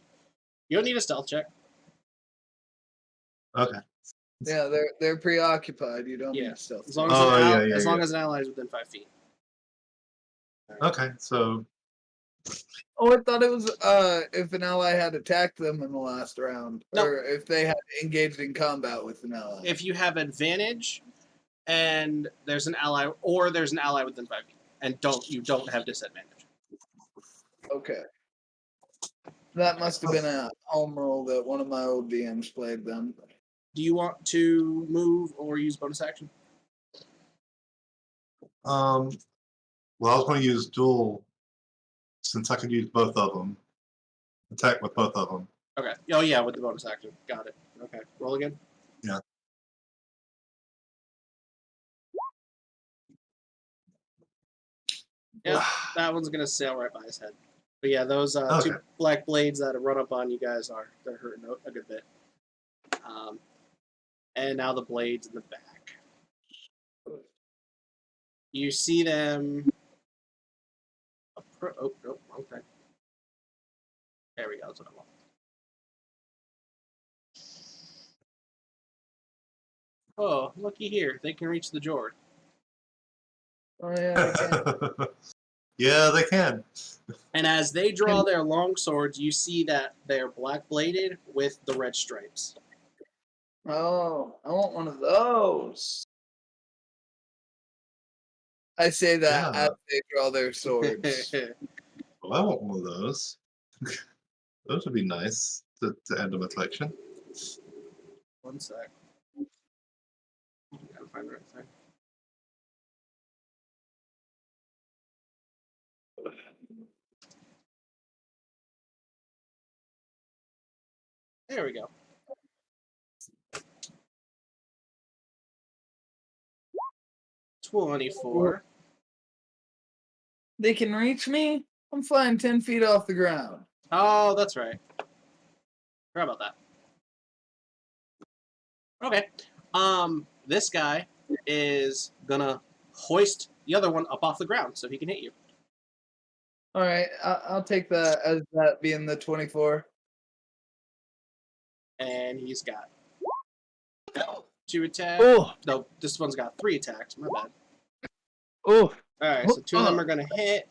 You don't need a stealth check. Okay. Yeah, they're preoccupied. You don't Yeah, need stealth. as long as as long as an ally is within 5 feet. Okay, so Oh, I thought it was if an ally had attacked them in the last round, No. or if they had engaged in combat with an ally. If you have advantage, and there's an ally within 5 feet, and you don't have disadvantage. Okay. That must have been a home rule that one of my old DMs played then. Do you want to move or use bonus action? well, I was going to use dual since I could use both of them. Attack with both of them. Okay. Oh yeah, with the bonus action. Got it. Okay. Roll again. Yeah. Yeah, that one's gonna sail right by his head. But yeah, those Okay. 2 black blades that run up on you guys they're hurting a good bit. And now the blades in the back. You see them. Oh, no, wrong thing. There we go. That's what I want. Oh, looky here. They can reach the Jord. Oh yeah, I can. Yeah, they can. And as they draw their long swords, you see that they're black bladed with the red stripes. Oh, I want one of those. I say that Yeah. as they draw their swords. Well, I want one of those. Those would be nice to end my collection. One sec. Gotta find the right thing. There we go. $24. They can reach me? I'm flying 10 feet off the ground. Oh, that's right. Forgot about that. Okay. This guy is gonna hoist the other one up off the ground so he can hit you. All right, I'll take that as that being the 24. And he's got 2 attacks. Oh, No, this one's got 3 attacks. My bad. oh. Alright, so 2 of them are gonna hit.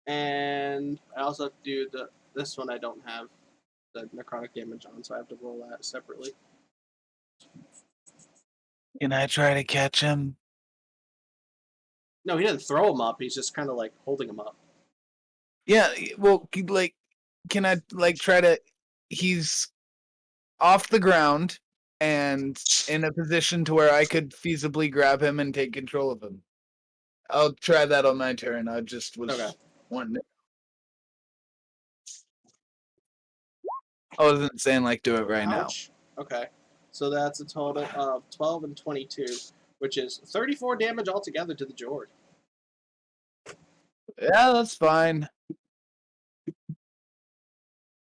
And I also have to do this one I don't have the necrotic damage on, so I have to roll that separately. Can I try to catch him? No, he didn't throw him up, he's just kinda like holding him up. Yeah, well, like, can I, like, try to... He's off the ground and in a position to where I could feasibly grab him and take control of him. I'll try that on my turn. I just was wanting to... I wasn't saying, like, do it right Ouch. Okay. So that's a total of 12 and 22, which is 34 damage altogether to the Jord. now. Yeah, that's fine.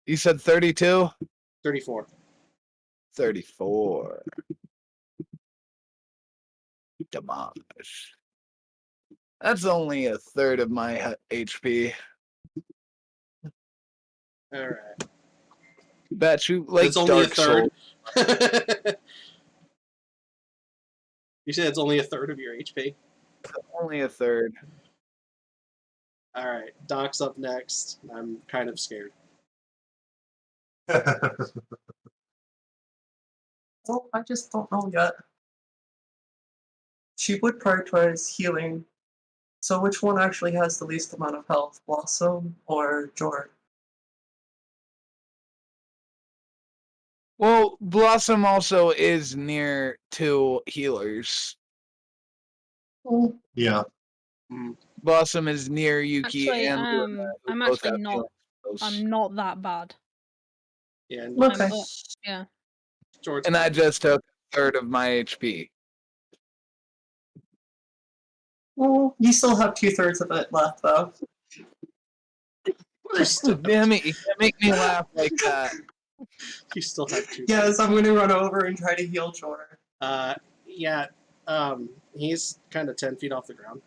You said 32? 34. 34. Damage. That's only a third of my HP. Alright. Bet you like It's only Dark a third. Souls. You said it's only a third of your HP? Only a third. Alright, Doc's up next. I'm kind of scared. Well, I just don't know yet. She would prioritize healing. So which one actually has the least amount of health, Blossom or Jord? Well, Blossom also is near to healers. Oh, Yeah. Blossom is near Yuki Actually, and Luna, who I'm both actually have not. healing spells. I'm not that bad. Yeah, and okay. I'm up. Yeah. Jord's And I fine. just took a third of my HP. Well, you still have 2/3 of it left, though. Damn it, you can't make me laugh like that. You still have 2. Yes, I'm gonna run over and try to heal Jord. Yeah, he's kind of 10 feet off the ground.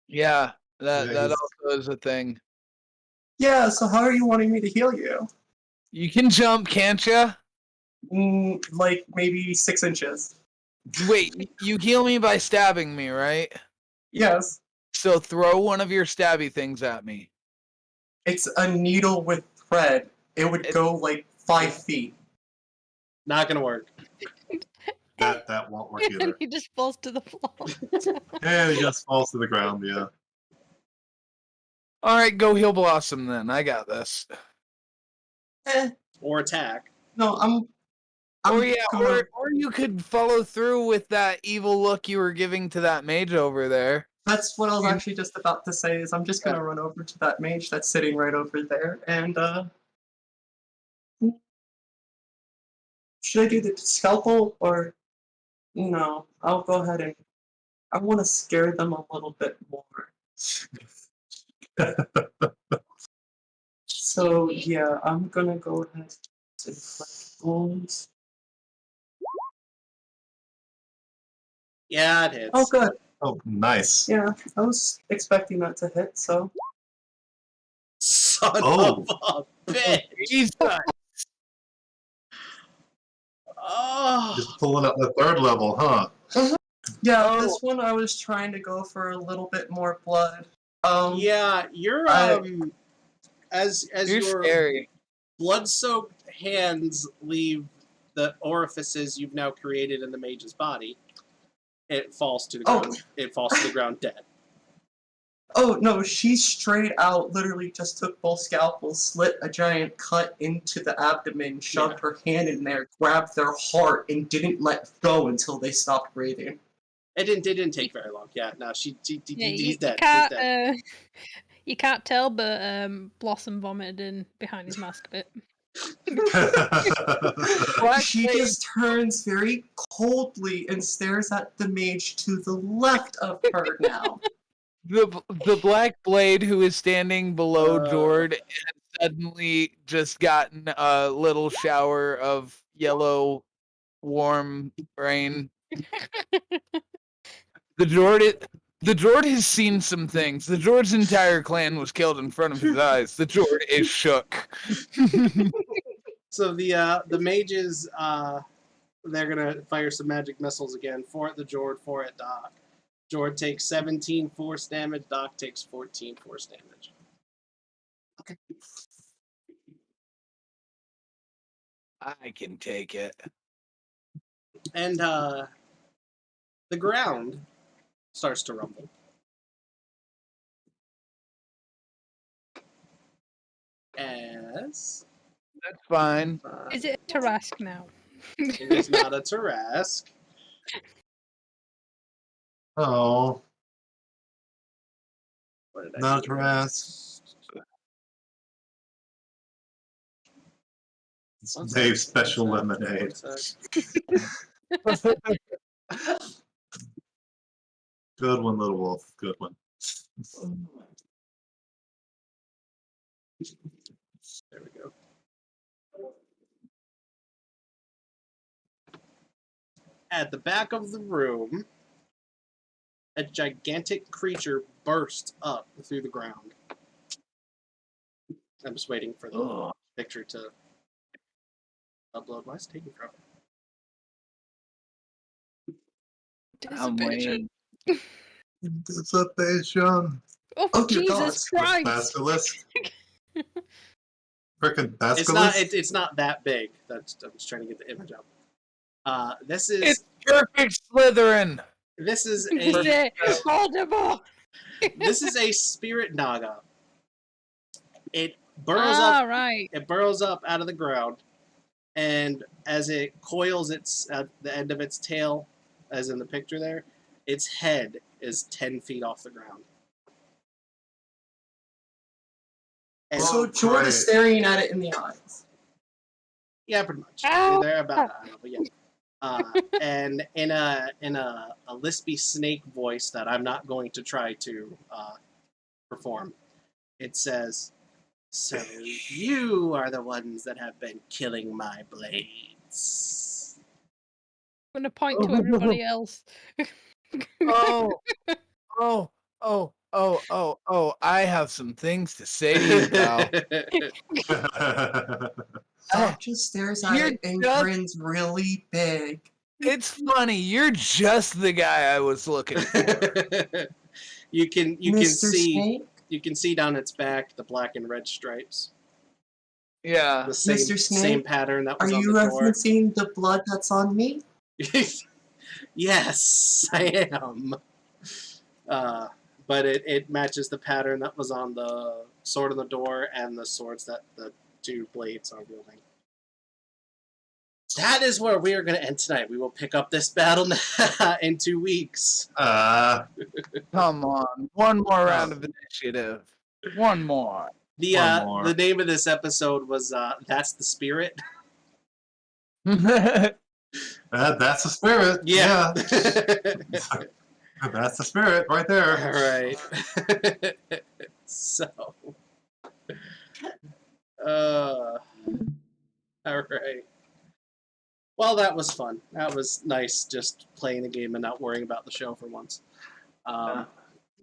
Yeah, Yeah, that he's- also is a thing. Yeah, so how are you wanting me to heal you? You can jump, can't you? Like maybe 6 inches. Wait, you heal me by stabbing me, right? Yes. So throw one of your stabby things at me. It's a needle with thread. It would go like 5 feet. Not gonna work. That won't work And either. he just falls to the floor. Yeah, he just falls to the ground, yeah. Alright, go heal Blossom then. I got this. Or attack. No, I'm Or yeah, gonna- or you could follow through with that evil look you were giving to that mage over there. That's what I was actually just about to say, is I'm just gonna run over to that mage that's sitting right over there, and should I do the scalpel, or no? I'll go ahead and I want to scare them a little bit more. So yeah, I'm gonna go ahead and collect bones. Yeah, it hits. Oh good. Oh, nice. Yeah, I was expecting that to hit, so Son Oh. of a bitch! Jesus. Oh, Just pulling up the 3rd level, huh? yeah, Oh. this one I was trying to go for a little bit more blood. yeah. You're as You're your scary. blood-soaked hands leave the orifices you've now created in the mage's body. It falls to the Oh. ground. It falls to the ground dead. Oh no, she straight out literally just took both scalpels, slit a giant cut into the abdomen, shoved her hand in there, grabbed their heart, and didn't let go until they stopped breathing. It didn't take very long. Yeah, no, he's dead. He's dead. You can't tell, but Blossom vomited in behind his mask a bit. She just turns very coldly and stares at the mage to the left of her now. The black blade who is standing below Jord has suddenly just gotten a little shower of yellow, warm rain. The Jord has seen some things. The Jord's entire clan was killed in front of his eyes. The Jord is shook. So the mages, they're gonna fire some magic missiles again. 4 at the Jord, 4 at Doc. Jord takes 17 force damage. Doc takes 14 force damage. Okay. I can take it. And the ground starts to rumble. As That's fine. Is it a Tarrasque now? it is not a Tarrasque. Oh, What did I not a do? Tarrasque. It's One Dave's sec, special one lemonade. sec. Good one, little wolf. Good one. There we go. At the back of the room, a gigantic creature bursts up through the ground. I'm just waiting for the picture to upload. Why is it taking forever? I'm waiting. Anticipation. Oh, dear God. Jesus Christ! Basilisk. Frickin' It's not. basilisk. It's not that big. I'm just trying to get the image up. This is It's perfect Slytherin. this is Is a it Voldemort? this is a spirit naga. It burrows up. Right. It burrows up out of the ground, and as it coils its at the end of its tail, as in the picture there, its head is 10 feet off the ground. And So Jord great. is staring at it in the eyes. yeah, pretty much. Ow! They're about that, but yeah. And in a lispy snake voice that I'm not going to try to perform, it says, "So you are the ones that have been killing my blades." I'm gonna point to everybody else. Oh, I have some things to say to you, pal. Doc just stares at You're it and just- grins really big. It's funny, you're just the guy I was looking for. you can Mr. see Snake? you can see down its back the black and red stripes. Yeah. The same Mr. Snake, same pattern that Are was on you the door. referencing the blood that's on me? Yes, I am. But it matches the pattern that was on the sword on the door and the swords that the two blades are wielding. That is where we are going to end tonight. We will pick up this battle in 2 weeks. Come on. One more round of initiative. One more. One more. The name of this episode was "That's the Spirit." That's the spirit. Yeah. That's the spirit right there. All right. So. All right. Well, that was fun. That was nice, just playing the game and not worrying about the show for once.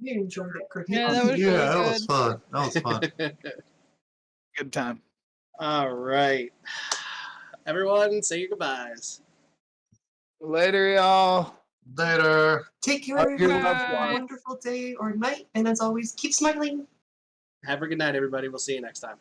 You enjoyed it, Cricket. Yeah, that was Yeah, really that good. was fun. That was fun. Good time. All right. Everyone, say your goodbyes. Later, y'all. Later. Take care, Have a good everyone. one. Have a wonderful day or night, and as always, keep smiling. Have a good night, everybody. We'll see you next time.